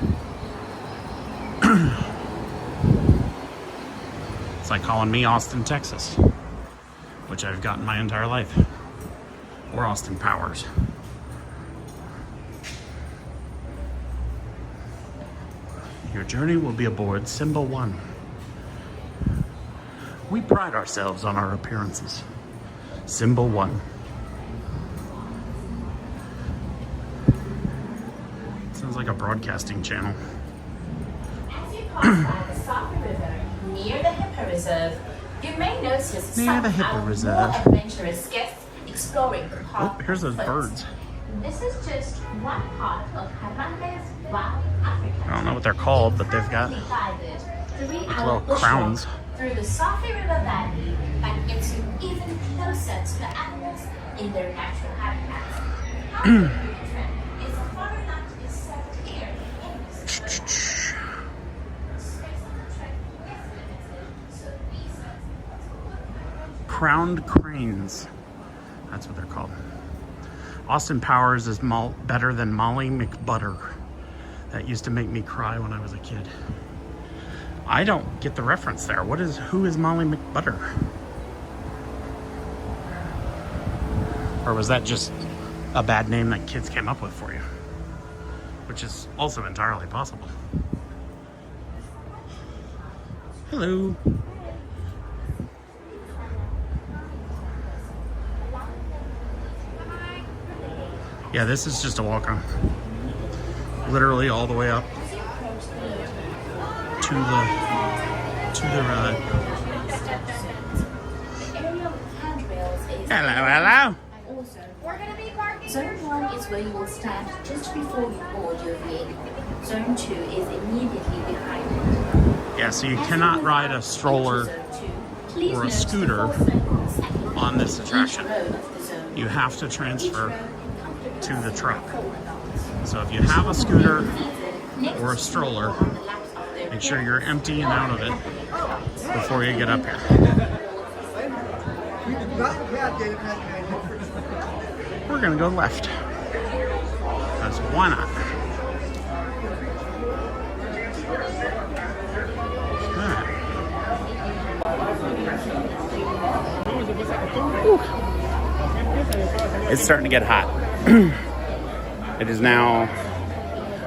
It's like calling me Austin, Texas, which I've gotten my entire life. Or Austin Powers. Your journey will be aboard Simba 1. We pride ourselves on our appearances. Simba 1. Sounds like a broadcasting channel. As you pass by the Safi River near the Hippo Reserve, you may notice Near some the Hippo more Reserve. adventurous guests exploring the park. Oh, here's those first. birds. This is just one part of Kilimanjaro's wild Africa. I don't know what they're called, but they've got little crowns. Through the Safi River Valley that gets you even closer to the animals in their natural habitats. However, the trip is far enough to be set here in this space on the trek is limited, so research. Crowned cranes. That's what they're called. Austin Powers is better than Molly McButter. That used to make me cry when I was a kid. I don't get the reference there. Who is Molly McButter? Or was that just a bad name that kids came up with for you? Which is also entirely possible. Hello. Yeah, this is just a walk-on. Literally all the way up to the ride. Hello. We're gonna be parking. Zone 1 is where you will stand just before you board your vehicle. Zone 2 is immediately behind it. Yeah, so you cannot ride a stroller or a scooter on this attraction. You have to transfer to the truck. So if you have a scooter or a stroller, make sure you're empty and out of it before you get up here. We're gonna go left, because why not? It's starting to get hot. It is now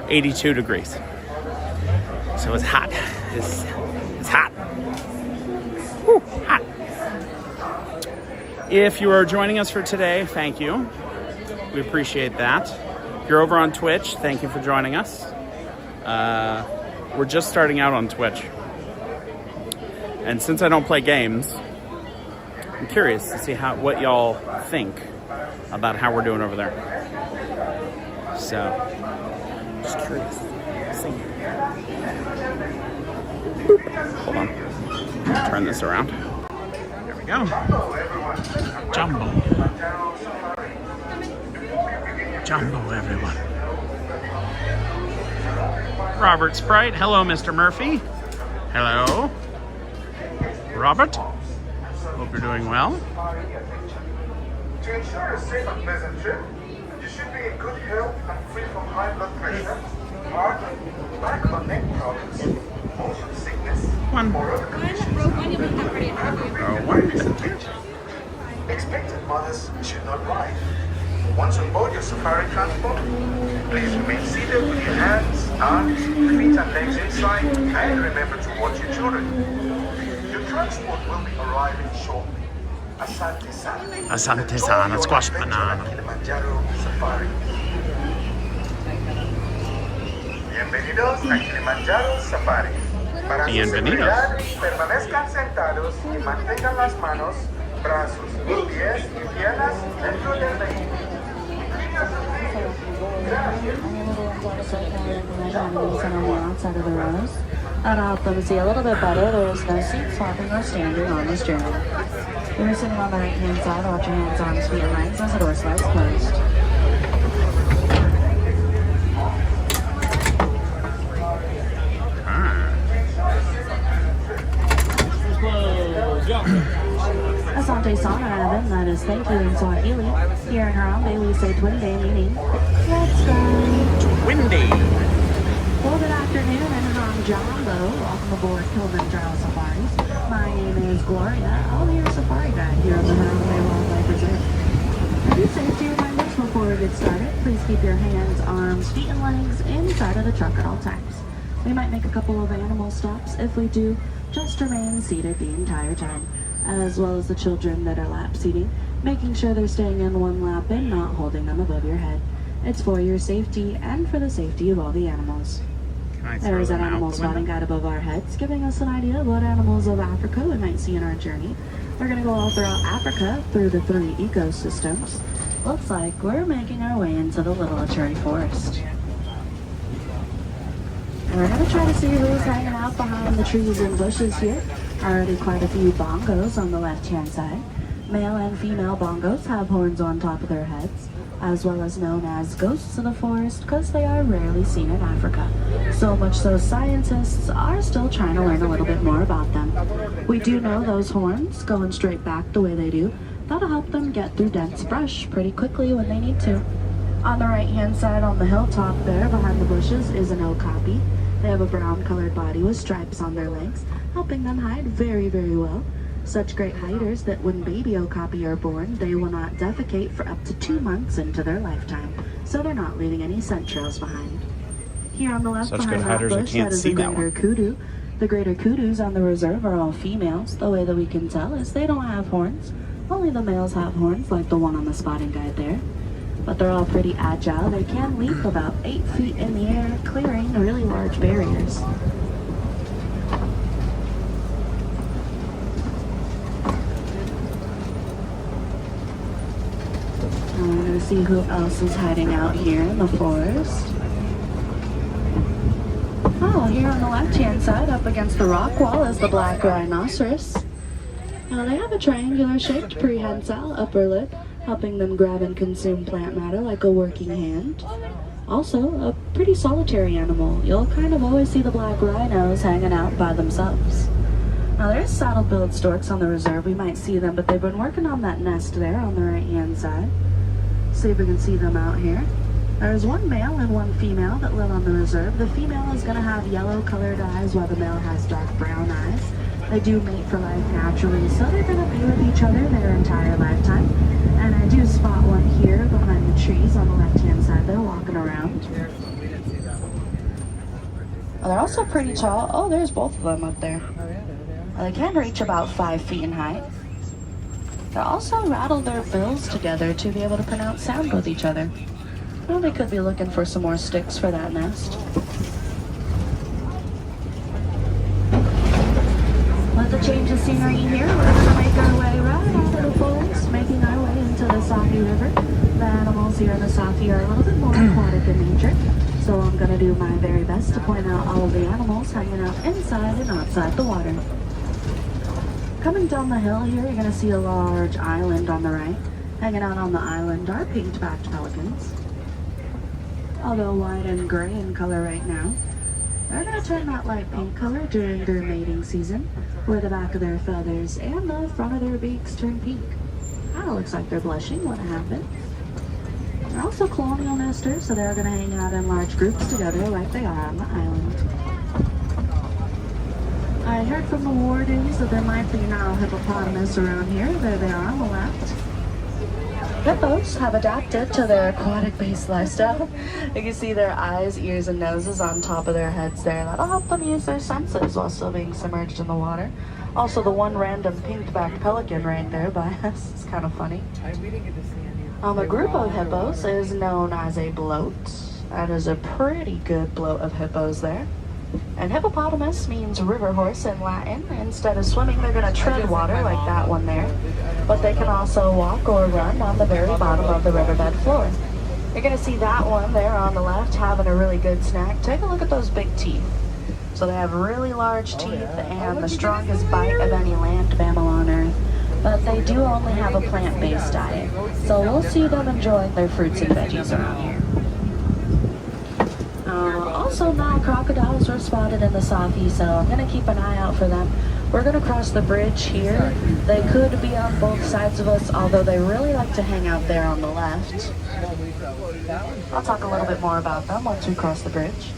82 degrees. So it's hot. It's hot. Woo, hot. If you are joining us for today, thank you. We appreciate that. If you're over on Twitch, thank you for joining us. We're just starting out on Twitch. And since I don't play games, I'm curious to see what y'all think about how we're doing over there. So, just curious. See. Hold on. Turn this around. There we go. Jumbo. Jumbo, everyone. Robert Sprite. Hello, Mr. Murphy. Hello. Robert. Hope you're doing well. To ensure a safe and pleasant trip, you should be in good health and free from high blood pressure, heart, back or neck problems, motion sickness, or other conditions. Expectant mothers should not ride. Once on board your safari transport, please remain seated with your hands, arms, feet and legs inside, and remember to watch your children. Your transport will be arriving shortly. Asante Sana. Asante Sana, squash banana. Kilimanjaro Safaris. Bienvenidos a Kilimanjaro Safaris. Para su Bienvenidos. seguridad, permanezcan sentados y mantengan las manos, brazos, pies y piernas dentro del vehículo. Outside of the rows. And to help them see a little bit better, there is no seat swapping or standing on this journey. When you're sitting on the right-hand side, watch your hands, arms, feet, and legs as the door slides closed. Asante Sana, Evan, that is thank you in Swahili. Here in Harambe, we say twin day, meaning let's go. Twin day. Well, good afternoon, and I'm Jumbo. Welcome aboard Kilimanjaro Safaris. My name is Gloria. I'll be your safari guide here on the Harambe Wildlife Reserve. A few safety reminders before we get started. Please keep your hands, arms, feet, and legs inside of the truck at all times. We might make a couple of animal stops. If we do, just remain seated the entire time, as well as the children that are lap seating, making sure they're staying in one lap and not holding them above your head. It's for your safety and for the safety of all the animals. There is an animal spotting guide above our heads, giving us an idea of what animals of Africa we might see in our journey. We're going to go all throughout Africa through the 3 ecosystems. Looks like we're making our way into the Little Achuri Forest. And we're going to try to see who's hanging out behind the trees and bushes here. Already quite a few bongos on the left-hand side. Male and female bongos have horns on top of their heads, as well as known as ghosts of the forest because they are rarely seen in Africa. So much so scientists are still trying to learn a little bit more about them. We do know those horns, going straight back the way they do, that'll help them get through dense brush pretty quickly when they need to. On the right-hand side on the hilltop there, behind the bushes, is an okapi. They have a brown-colored body with stripes on their legs, helping them hide very, very well. Such great hiders that when baby okapi are born, they will not defecate for up to 2 months into their lifetime, so they're not leaving any scent trails behind. Here on the left Such behind good that hiders, I bush, can't that is see a that greater kudu. The greater kudus on the reserve are all females. The way that we can tell is they don't have horns. Only the males have horns, like the one on the spotting guide there. But they're all pretty agile. They can leap about 8 feet in the air, clearing really large barriers. We're going to see who else is hiding out here in the forest. Oh, here on the left-hand side, up against the rock wall, is the black rhinoceros. Now, they have a triangular-shaped prehensile upper lip, helping them grab and consume plant matter like a working hand. Also, a pretty solitary animal. You'll kind of always see the black rhinos hanging out by themselves. Now, there's saddle-billed storks on the reserve. We might see them, but they've been working on that nest there on the right-hand side. See if we can see them out here. There's one male and one female that live on the reserve. The female is going to have yellow-colored eyes while the male has dark brown eyes. They do mate for life naturally, so they're going to be with each other their entire lifetime. And I do spot one here behind the trees on the left-hand side. They're walking around. Oh, they're also pretty tall. Oh, there's both of them up there. They can reach about 5 feet in height. They also rattle their bills together to be able to pronounce sound with each other. Well, they could be looking for some more sticks for that nest. With the change of scenery here, we're going to make our way right out of the forest, making our way into the Safi River. The animals here in the Safi are a little bit more aquatic in nature, so I'm going to do my very best to point out all of the animals hanging out inside and outside the water. Coming down the hill here, you're going to see a large island on the right. Hanging out on the island are pink-backed pelicans. Although white and gray in color right now, they're going to turn that light pink color during their mating season, where the back of their feathers and the front of their beaks turn pink. Kind of looks like they're blushing when it happened. They're also colonial nesters, so they're going to hang out in large groups together like they are on the island. I heard from the wardens that there might be now hippopotamus around here. There they are on the left. Hippos have adapted to their aquatic-based lifestyle. You can see their eyes, ears, and noses on top of their heads there. That'll help them use their senses while still being submerged in the water. Also, the one random pink-backed pelican right there by us. It's kind of funny. A group of hippos is known as a bloat. That is a pretty good bloat of hippos there. And hippopotamus means river horse in Latin. Instead of swimming, they're going to tread water like that one there. But they can also walk or run on the very bottom of the riverbed floor. You're going to see that one there on the left having a really good snack. Take a look at those big teeth. So they have really large teeth and the strongest bite of any land mammal on Earth. But they do only have a plant-based diet. So we'll see them enjoying their fruits and veggies around here. Also now crocodiles were spotted in the Safi, so I'm going to keep an eye out for them. We're going to cross the bridge here. They could be on both sides of us, although they really like to hang out there on the left. I'll talk a little bit more about them once we cross the bridge.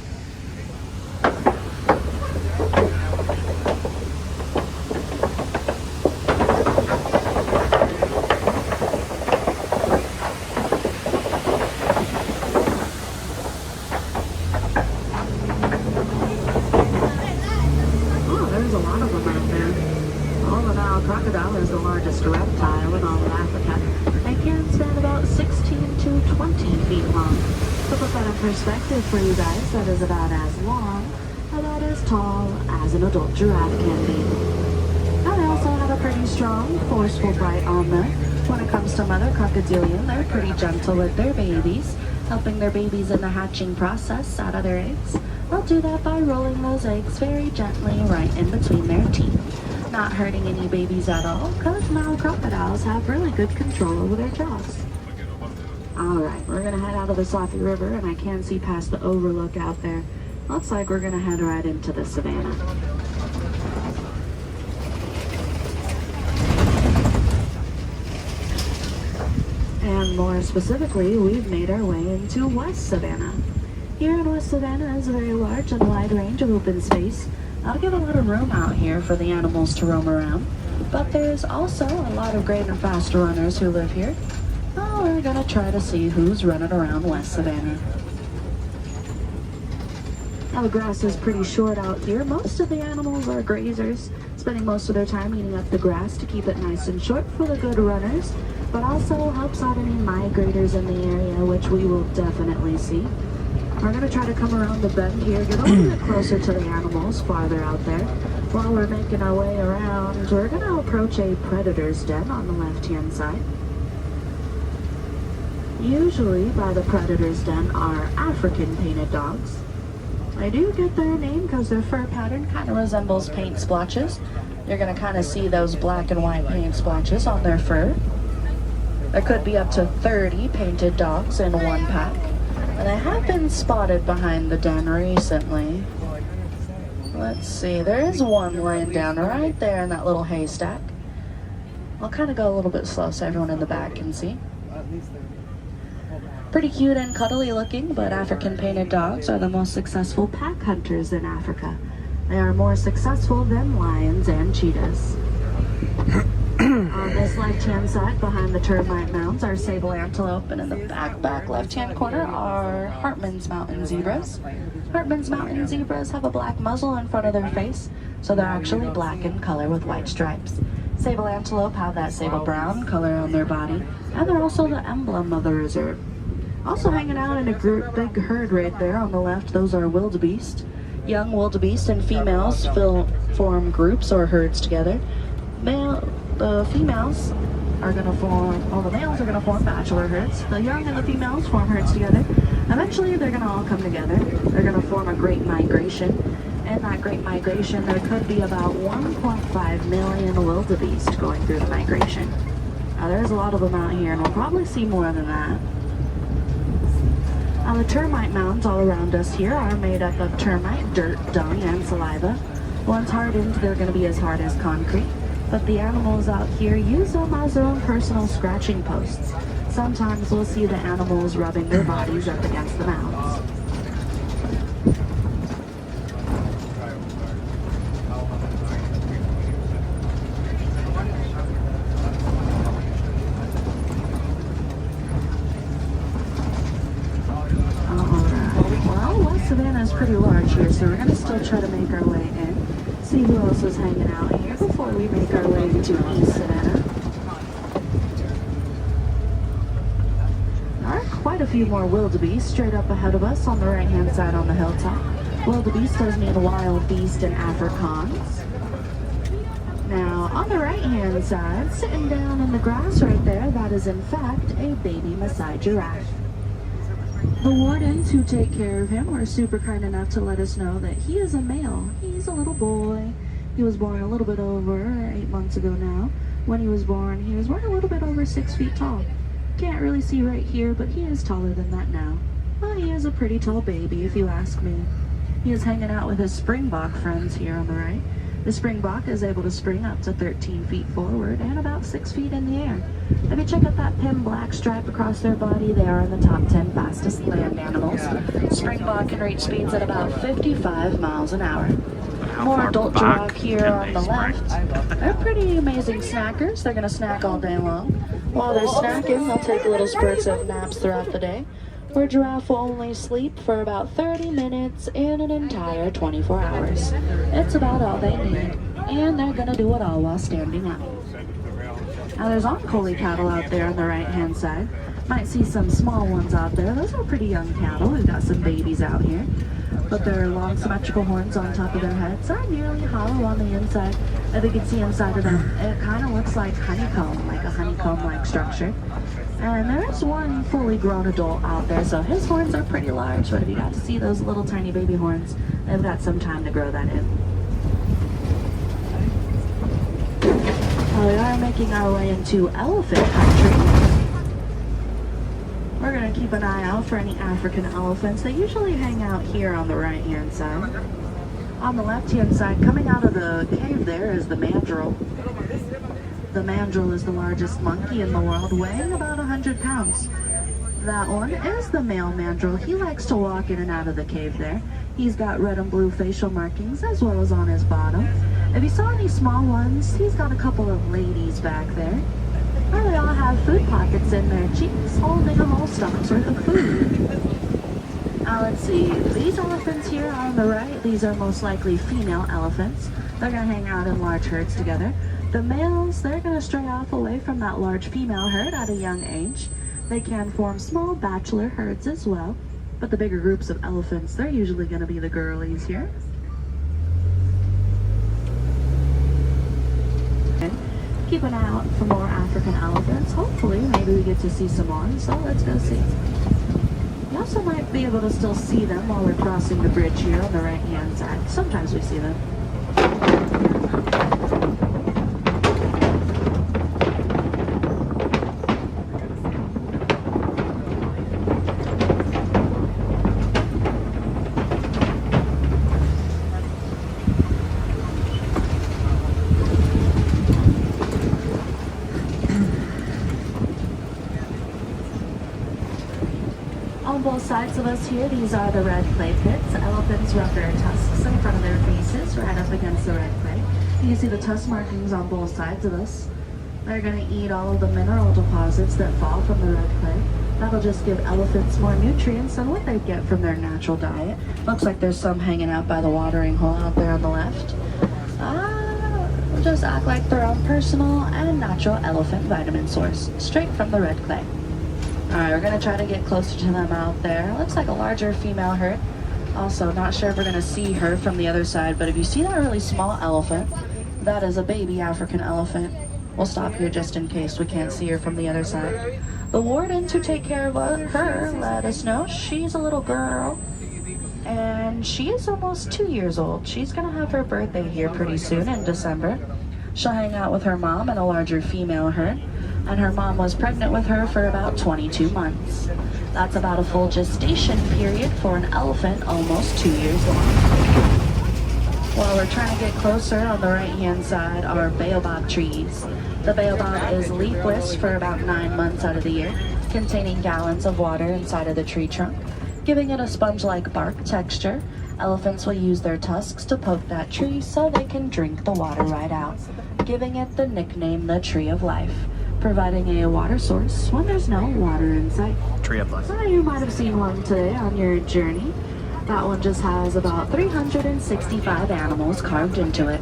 Crocodile is the largest reptile in all of Africa. They can stand about 16 to 20 feet long. To put that in perspective for you guys, that is about as long, about as tall as an adult giraffe can be. Now they also have a pretty strong, forceful bite on them. When it comes to mother crocodilian, they're pretty gentle with their babies, helping their babies in the hatching process out of their eggs. They'll do that by rolling those eggs very gently right in between their teeth. Not hurting any babies at all, because now crocodiles have really good control over their jaws. Alright, we're going to head out of the Safi River, and I can see past the overlook out there. Looks like we're going to head right into the savannah. And more specifically, we've made our way into West Savannah. Here in West Savannah is a very large and wide range of open space. That'll give a lot of room out here for the animals to roam around. But there's also a lot of great and fast runners who live here. Oh, we're gonna try to see who's running around West Savannah. Now the grass is pretty short out here. Most of the animals are grazers, spending most of their time eating up the grass to keep it nice and short for the good runners, but also helps out any migrators in the area, which we will definitely see. We're going to try to come around the bend here, get a little bit closer to the animals farther out there. While we're making our way around, we're going to approach a predator's den on the left-hand side. Usually by the predator's den are African painted dogs. They do get their name because their fur pattern kind of resembles paint splotches. You're going to kind of see those black and white paint splotches on their fur. There could be up to 30 painted dogs in one pack. And they have been spotted behind the den recently. Let's see, there is one laying down right there in that little haystack. I'll kind of go a little bit slow so everyone in the back can see. Pretty cute and cuddly looking, but African painted dogs are the most successful pack hunters in Africa. They are more successful than lions and cheetahs. On this left-hand side, behind the termite mounds, are sable antelope, and in the back left-hand corner are Hartman's mountain zebras. Hartman's mountain zebras have a black muzzle in front of their face, so they're actually black in color with white stripes. Sable antelope have that sable brown color on their body, and they're also the emblem of the reserve. Also hanging out in a big herd right there on the left, those are wildebeest. Young wildebeest and females form groups or herds together. The females are going to form, well, the males are going to form bachelor herds. The young and the females form herds together. Eventually, they're going to all come together. They're going to form a great migration. In that great migration, there could be about 1.5 million wildebeest going through the migration. Now, there's a lot of them out here, and we'll probably see more than that. Now, the termite mounds all around us here are made up of termite, dirt, dung, and saliva. Once hardened, they're going to be as hard as concrete. But the animals out here use them as their own personal scratching posts. Sometimes we'll see the animals rubbing their bodies up against the mounds. Alright, well, West Savannah is pretty large here, so we're going to still try to make our way in. See who else is hanging out here before we make our way to East Savannah. There are quite a few more wildebeest straight up ahead of us on the right hand side on the hilltop. Wildebeest does mean wild beast in Afrikaans. Now on the right hand side, sitting down in the grass right there, that is in fact a baby Maasai giraffe. The wardens who take care of him are super kind enough to let us know that he is a male. He's a little boy. He was born a little bit over 8 months ago now. When he was born, he was born a little bit over 6 feet tall. Can't really see right here, but he is taller than that now. Well, he is a pretty tall baby, if you ask me. He is hanging out with his springbok friends here on the right. The springbok is able to spring up to 13 feet forward and about 6 feet in the air. If you check out that pin black stripe across their body, they are in the top 10 fastest land animals. Springbok can reach speeds at about 55 miles an hour. More adult giraffe here on the left. They're pretty amazing snackers. They're going to snack all day long. While they're snacking, they'll take little spurts of naps throughout the day. Where giraffe will only sleep for about 30 minutes in an entire 24 hours. It's about all they need, and they're going to do it all while standing up. Now there's Oncoli cattle out there on the right hand side. Might see some small ones out there. Those are pretty young cattle. We've got some babies out here. But their long symmetrical horns on top of their heads are nearly hollow on the inside. If you can see inside of them, it kind of looks like honeycomb, like a honeycomb-like structure. And there's one fully grown adult out there, so his horns are pretty large, but if you got to see those little tiny baby horns, they've got some time to grow that in. We are making our way into elephant country. We're going to keep an eye out for any African elephants. They usually hang out here on the right-hand side. On the left-hand side, coming out of the cave there, is the mandrill. The mandrill is the largest monkey in the world, weighing about 100 pounds. That one is the male mandrill. He likes to walk in and out of the cave there. He's got red and blue facial markings as well as on his bottom. If you saw any small ones, he's got a couple of ladies back there. Well, they all have food pockets in their cheeks, holding a whole stomach's worth of food. Now let's see, these elephants here on the right, these are most likely female elephants. They're going to hang out in large herds together. The males, they're going to stray off away from that large female herd at a young age. They can form small bachelor herds as well, but the bigger groups of elephants, they're usually going to be the girlies here. Keep an eye out for more African elephants. Hopefully, maybe we get to see some more, so let's go see. You also might be able to still see them while we're crossing the bridge here on the right-hand side. Sometimes we see them. On both sides of us here, these are the red clay pits. Elephants rub their tusks in front of their faces right up against the red clay. You can see the tusk markings on both sides of us. They're going to eat all of the mineral deposits that fall from the red clay. That'll just give elephants more nutrients than what they get from their natural diet. Looks like there's some hanging out by the watering hole out there on the left. Just act like their own personal and natural elephant vitamin source, straight from the red clay. Alright, we're gonna try to get closer to them out there. Looks like a larger female herd. Also, not sure if we're gonna see her from the other side, but if you see that really small elephant, that is a baby African elephant. We'll stop here just in case we can't see her from the other side. The warden to take care of her let us know she's a little girl, and she is almost 2 years old. She's gonna have her birthday here pretty soon in December. She'll hang out with her mom and a larger female herd, and her mom was pregnant with her for about 22 months. That's about a full gestation period for an elephant, almost 2 years long. While we're trying to get closer, on the right-hand side are baobab trees. The baobab is leafless for about 9 months out of the year, containing gallons of water inside of the tree trunk, giving it a sponge-like bark texture. Elephants will use their tusks to poke that tree so they can drink the water right out, giving it the nickname the Tree of Life, providing a water source when there's no water in sight. Tree of life. So you might have seen one today on your journey. That one just has about 365 animals carved into it.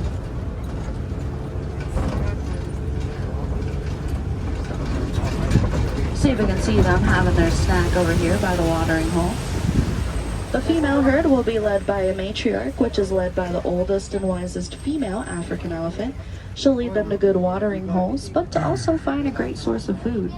See if we can see them having their snack over here by the watering hole. The female herd will be led by a matriarch, which is led by the oldest and wisest female African elephant. She'll lead them to good watering holes, but to also find a great source of food.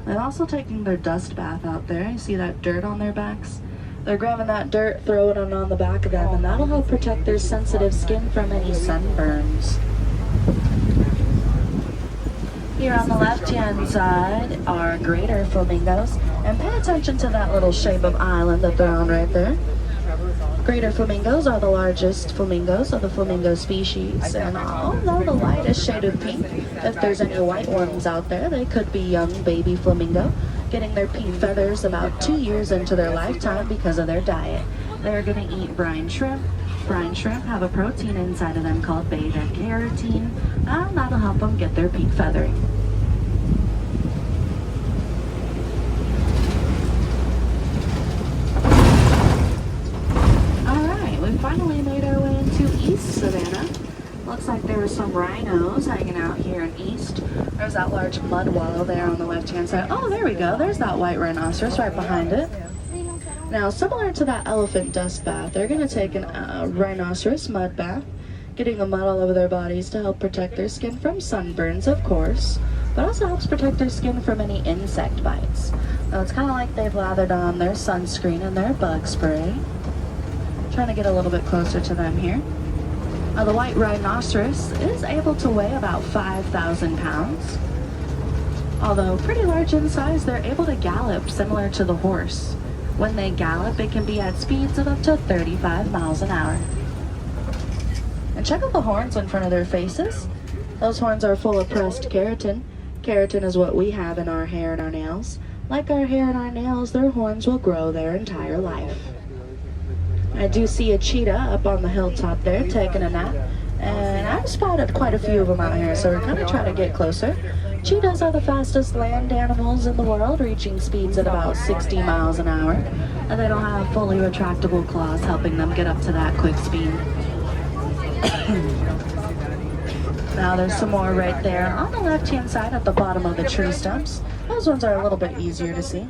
They're also taking their dust bath out there. You see that dirt on their backs? They're grabbing that dirt, throwing it on the back of them, and that'll help protect their sensitive skin from any sunburns. Here on the left-hand side are greater flamingos, and pay attention to that little shape of island that they're on right there. Greater flamingos are the largest flamingos of the flamingo species, and although the lightest shade of pink, if there's any white ones out there, they could be young baby flamingo, getting their pink feathers about 2 years into their lifetime because of their diet. They're going to eat brine shrimp. Brine shrimp have a protein inside of them called beta-carotene, and that'll help them get their pink feathering. Alright, we finally made our way into East Savannah. Looks like there were some rhinos hanging out here in East. There's that large mud wallow there on the left-hand side. Oh, there we go. There's that white rhinoceros right behind it. Now, similar to that elephant dust bath, they're going to take a rhinoceros mud bath, getting the mud all over their bodies to help protect their skin from sunburns, of course, but also helps protect their skin from any insect bites. Now, it's kind of like they've lathered on their sunscreen and their bug spray. Trying to get a little bit closer to them here. The white rhinoceros is able to weigh about 5,000 pounds. Although pretty large in size, they're able to gallop similar to the horse. When they gallop, it can be at speeds of up to 35 miles an hour. And check out the horns in front of their faces. Those horns are full of pressed keratin. Keratin is what we have in our hair and our nails. Like our hair and our nails, their horns will grow their entire life. I do see a cheetah up on the hilltop there taking a nap, and I've spotted quite a few of them out here, so we're going to try to get closer. Cheetahs are the fastest land animals in the world, reaching speeds at about 60 miles an hour, and they don't have fully retractable claws helping them get up to that quick speed. Now there's some more right there on the left-hand side at the bottom of the tree stumps. Those ones are a little bit easier to see.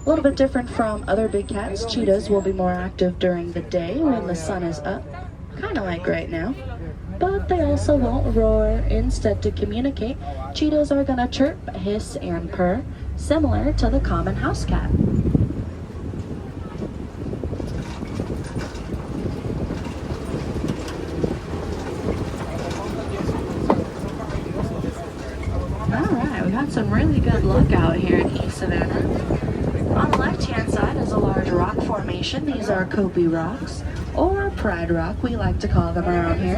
A little bit different from other big cats, cheetahs will be more active during the day when the sun is up, kind of like right now. But they also won't roar. Instead, to communicate, cheetahs are going to chirp, hiss, and purr, similar to the common house cat. Alright, we got some really good luck out here in East Savannah. On the left-hand side is a large rock formation. These are Kobe rocks, or Pride Rock, we like to call them around here.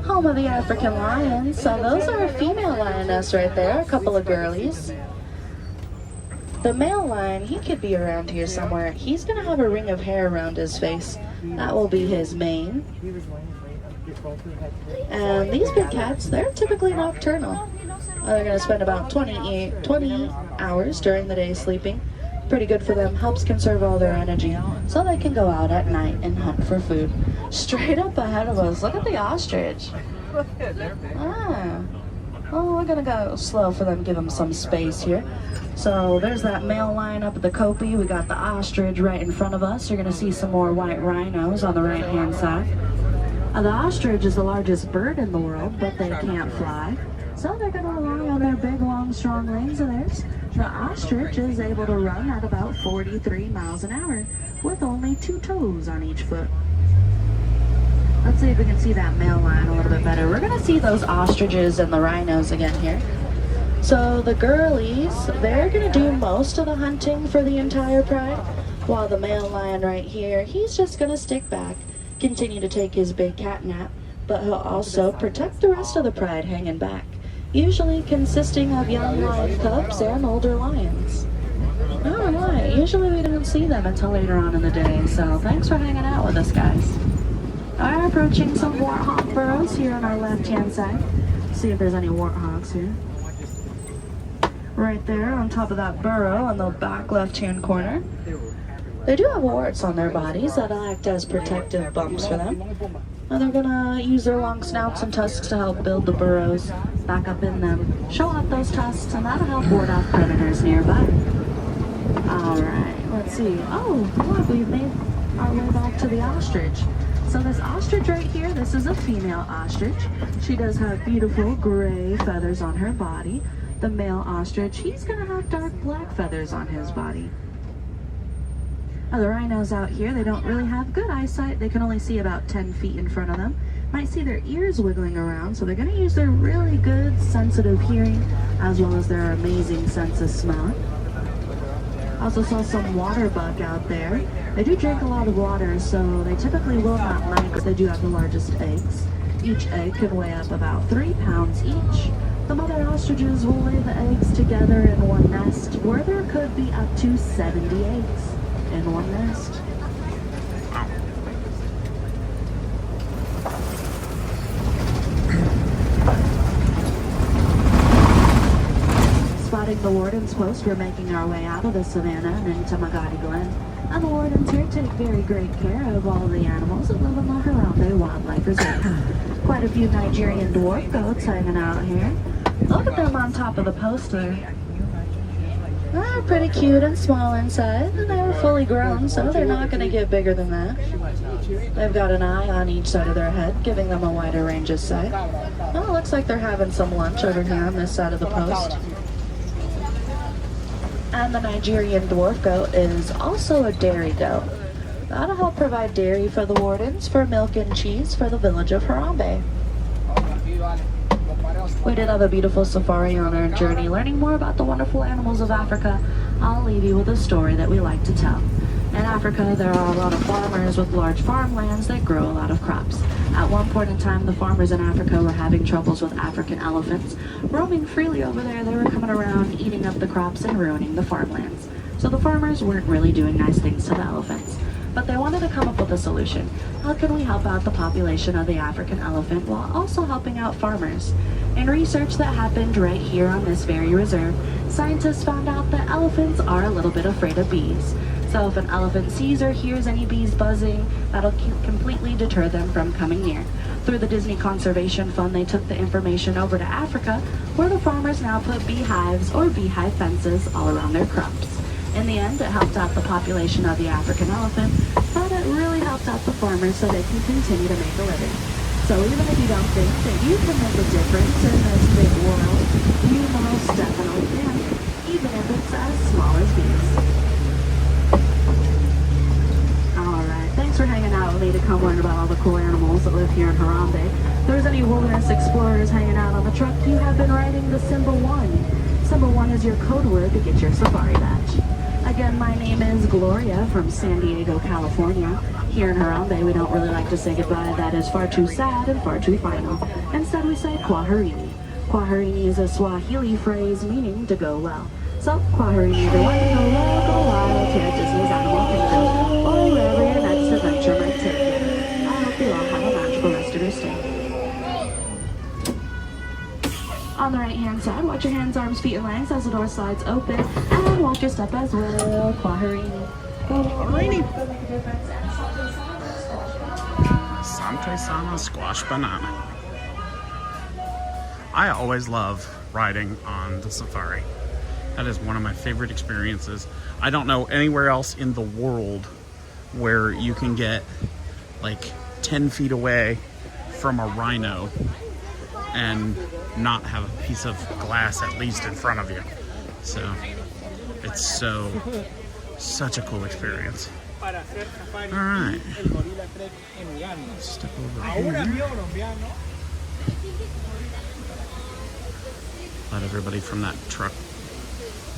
Home of the African lions. So those are a female lioness right there, a couple of girlies. The male lion, he could be around here somewhere. He's going to have a ring of hair around his face. That will be his mane. And these big cats, they're typically nocturnal. They're going to spend about 20 hours during the day sleeping. Pretty good for them, helps conserve all their energy, so they can go out at night and hunt for food. Straight up ahead of us, look at the ostrich. Ah, Oh, we're gonna go slow for them, give them some space here. So there's that male lion up at the copy. We got the ostrich right in front of us. You're gonna see some more white rhinos on the right-hand side. The ostrich is the largest bird in the world, but they can't fly. So they're gonna rely on their big, long, strong legs of theirs. The ostrich is able to run at about 43 miles an hour with only 2 toes on each foot. Let's see if we can see that male lion a little bit better. We're gonna see those ostriches and the rhinos again here. So the girlies, they're gonna do most of the hunting for the entire pride, while the male lion right here, he's just gonna stick back, continue to take his big cat nap, but he'll also protect the rest of the pride hanging back, usually consisting of young lion cubs and older lions. Alright, usually we don't see them until later on in the day, so thanks for hanging out with us, guys. Alright, approaching some warthog burrows here on our left-hand side. See if there's any warthogs here. Right there on top of that burrow on the back left-hand corner. They do have warts on their bodies that'll act as protective bumps for them. And they're gonna use their long snouts and tusks to help build the burrows back up in them. Show off those tusks, and that'll help ward off predators nearby. Alright, let's see. Oh, look, we've made our way back to the ostrich. So this ostrich right here, this is a female ostrich. She does have beautiful gray feathers on her body. The male ostrich, he's gonna have dark black feathers on his body. Now the rhinos out here, they don't really have good eyesight. They can only see about 10 feet in front of them. Might see their ears wiggling around, so they're gonna use their really good sensitive hearing as well as their amazing sense of smell. Also saw some water buck out there. They do drink a lot of water, so they typically will not migrate. They do have the largest eggs. Each egg can weigh up about 3 pounds each. The mother ostriches will lay the eggs together in one nest, where there could be up to 70 eggs in one nest. Spotting the warden's post, we're making our way out of the savannah and into Magadi Glen. And the wardens here take very great care of all the animals that live in the Harambe Wildlife Reserve. Quite a few Nigerian dwarf goats hanging out here. Look at them on top of the post there. They're pretty cute and small inside, and they're fully grown, so they're not going to get bigger than that. They've got an eye on each side of their head, giving them a wider range of sight. Well, it looks like they're having some lunch over here on this side of the post. And the Nigerian dwarf goat is also a dairy goat. That'll help provide dairy for the wardens for milk and cheese for the village of Harambe. We did have a beautiful safari on our journey, learning more about the wonderful animals of Africa. I'll leave you with a story that we like to tell. In Africa, there are a lot of farmers with large farmlands that grow a lot of crops. At one point in time, the farmers in Africa were having troubles with African elephants. Roaming freely over there, they were coming around, eating up the crops and ruining the farmlands. So the farmers weren't really doing nice things to the elephants. But they wanted to come up with a solution. How can we help out the population of the African elephant while also helping out farmers? In research that happened right here on this very reserve, scientists found out that elephants are a little bit afraid of bees. So if an elephant sees or hears any bees buzzing, that'll completely deter them from coming near. Through the Disney Conservation Fund, they took the information over to Africa, where the farmers now put beehives or beehive fences all around their crops. In the end, it helped out the population of the African elephant, but it really helped out the farmers so they can continue to make a living. So even if you don't think that you can make a difference in this big world, you most definitely can, even if it's as small as bees. Alright, thanks for hanging out with me to come learn about all the cool animals that live here in Harambe. If there's any wilderness explorers hanging out on the truck, you have been riding the Symbol 1. Symbol 1 is your code word to get your safari badge. Again, my name is Gloria from San Diego, California. Here in Harambe, we don't really like to say goodbye. That is far too sad and far too final. Instead, we say Kwaherini. Kwaherini is a Swahili phrase meaning to go well. So, Kwaherini everyone, go well, go wild, here at Disney's Animal Kingdom, or wherever your next adventure might take you. I hope you all have a magical rest of your stay. On the right-hand side, watch your hands, arms, feet, and legs as the door slides open, and watch your step as well. Kwaherini. Kwaherini. Sante Sana squash banana. I always love riding on the safari. That is one of my favorite experiences. I don't know anywhere else in the world where you can get like 10 feet away from a rhino and not have a piece of glass at least in front of you. So it's such a cool experience. All right, step over here. Let everybody from that truck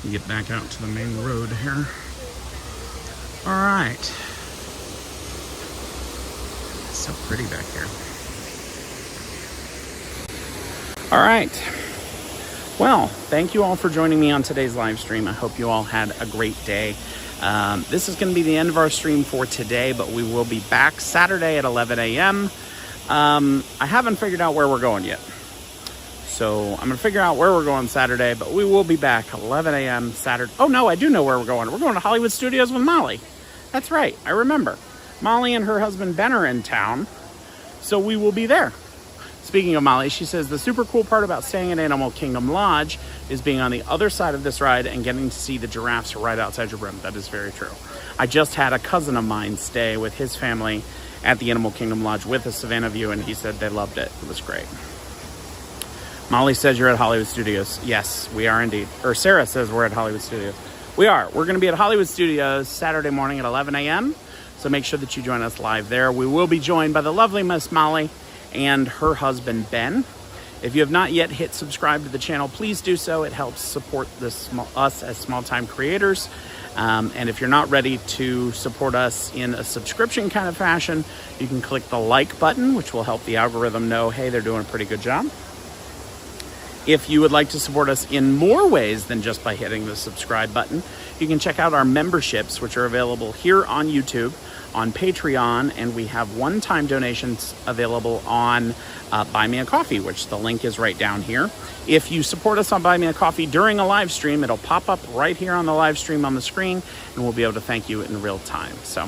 get back out to the main road here. All right. It's so pretty back here. All right. Well, thank you all for joining me on today's live stream. I hope you all had a great day. This is going to be the end of our stream for today, but we will be back Saturday at 11 a.m. I haven't figured out where we're going yet. So I'm going to figure out where we're going Saturday, but we will be back 11 a.m. Saturday. Oh, no, I do know where we're going. We're going to Hollywood Studios with Molly. That's right. I remember. Molly and her husband Ben are in town, so we will be there. Speaking of Molly, she says the super cool part about staying at Animal Kingdom Lodge is being on the other side of this ride and getting to see the giraffes right outside your room. That is very true. I just had a cousin of mine stay with his family at the Animal Kingdom Lodge with a Savannah view, and he said they loved it. It was great. Molly says you're at Hollywood Studios. Yes, we are indeed. Or Sarah says we're at Hollywood Studios. We are. We're going to be at Hollywood Studios Saturday morning at 11 a.m. So make sure that you join us live there. We will be joined by the lovely Miss Molly and her husband, Ben. If you have not yet hit subscribe to the channel, please do so. It helps support us as small-time creators. And if you're not ready to support us in a subscription kind of fashion, you can click the like button, which will help the algorithm know, hey, they're doing a pretty good job. If you would like to support us in more ways than just by hitting the subscribe button, you can check out our memberships, which are available here on YouTube, on Patreon, and we have one-time donations available on Buy Me a Coffee, which the link is right down here. If you support us on Buy Me a Coffee during a live stream, it'll pop up right here on the live stream on the screen, and we'll be able to thank you in real time. So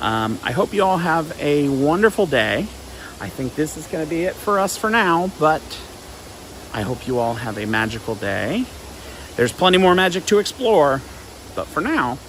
I hope you all have a wonderful day. I think this is going to be it for us for now, but I hope you all have a magical day. There's plenty more magic to explore, but for now,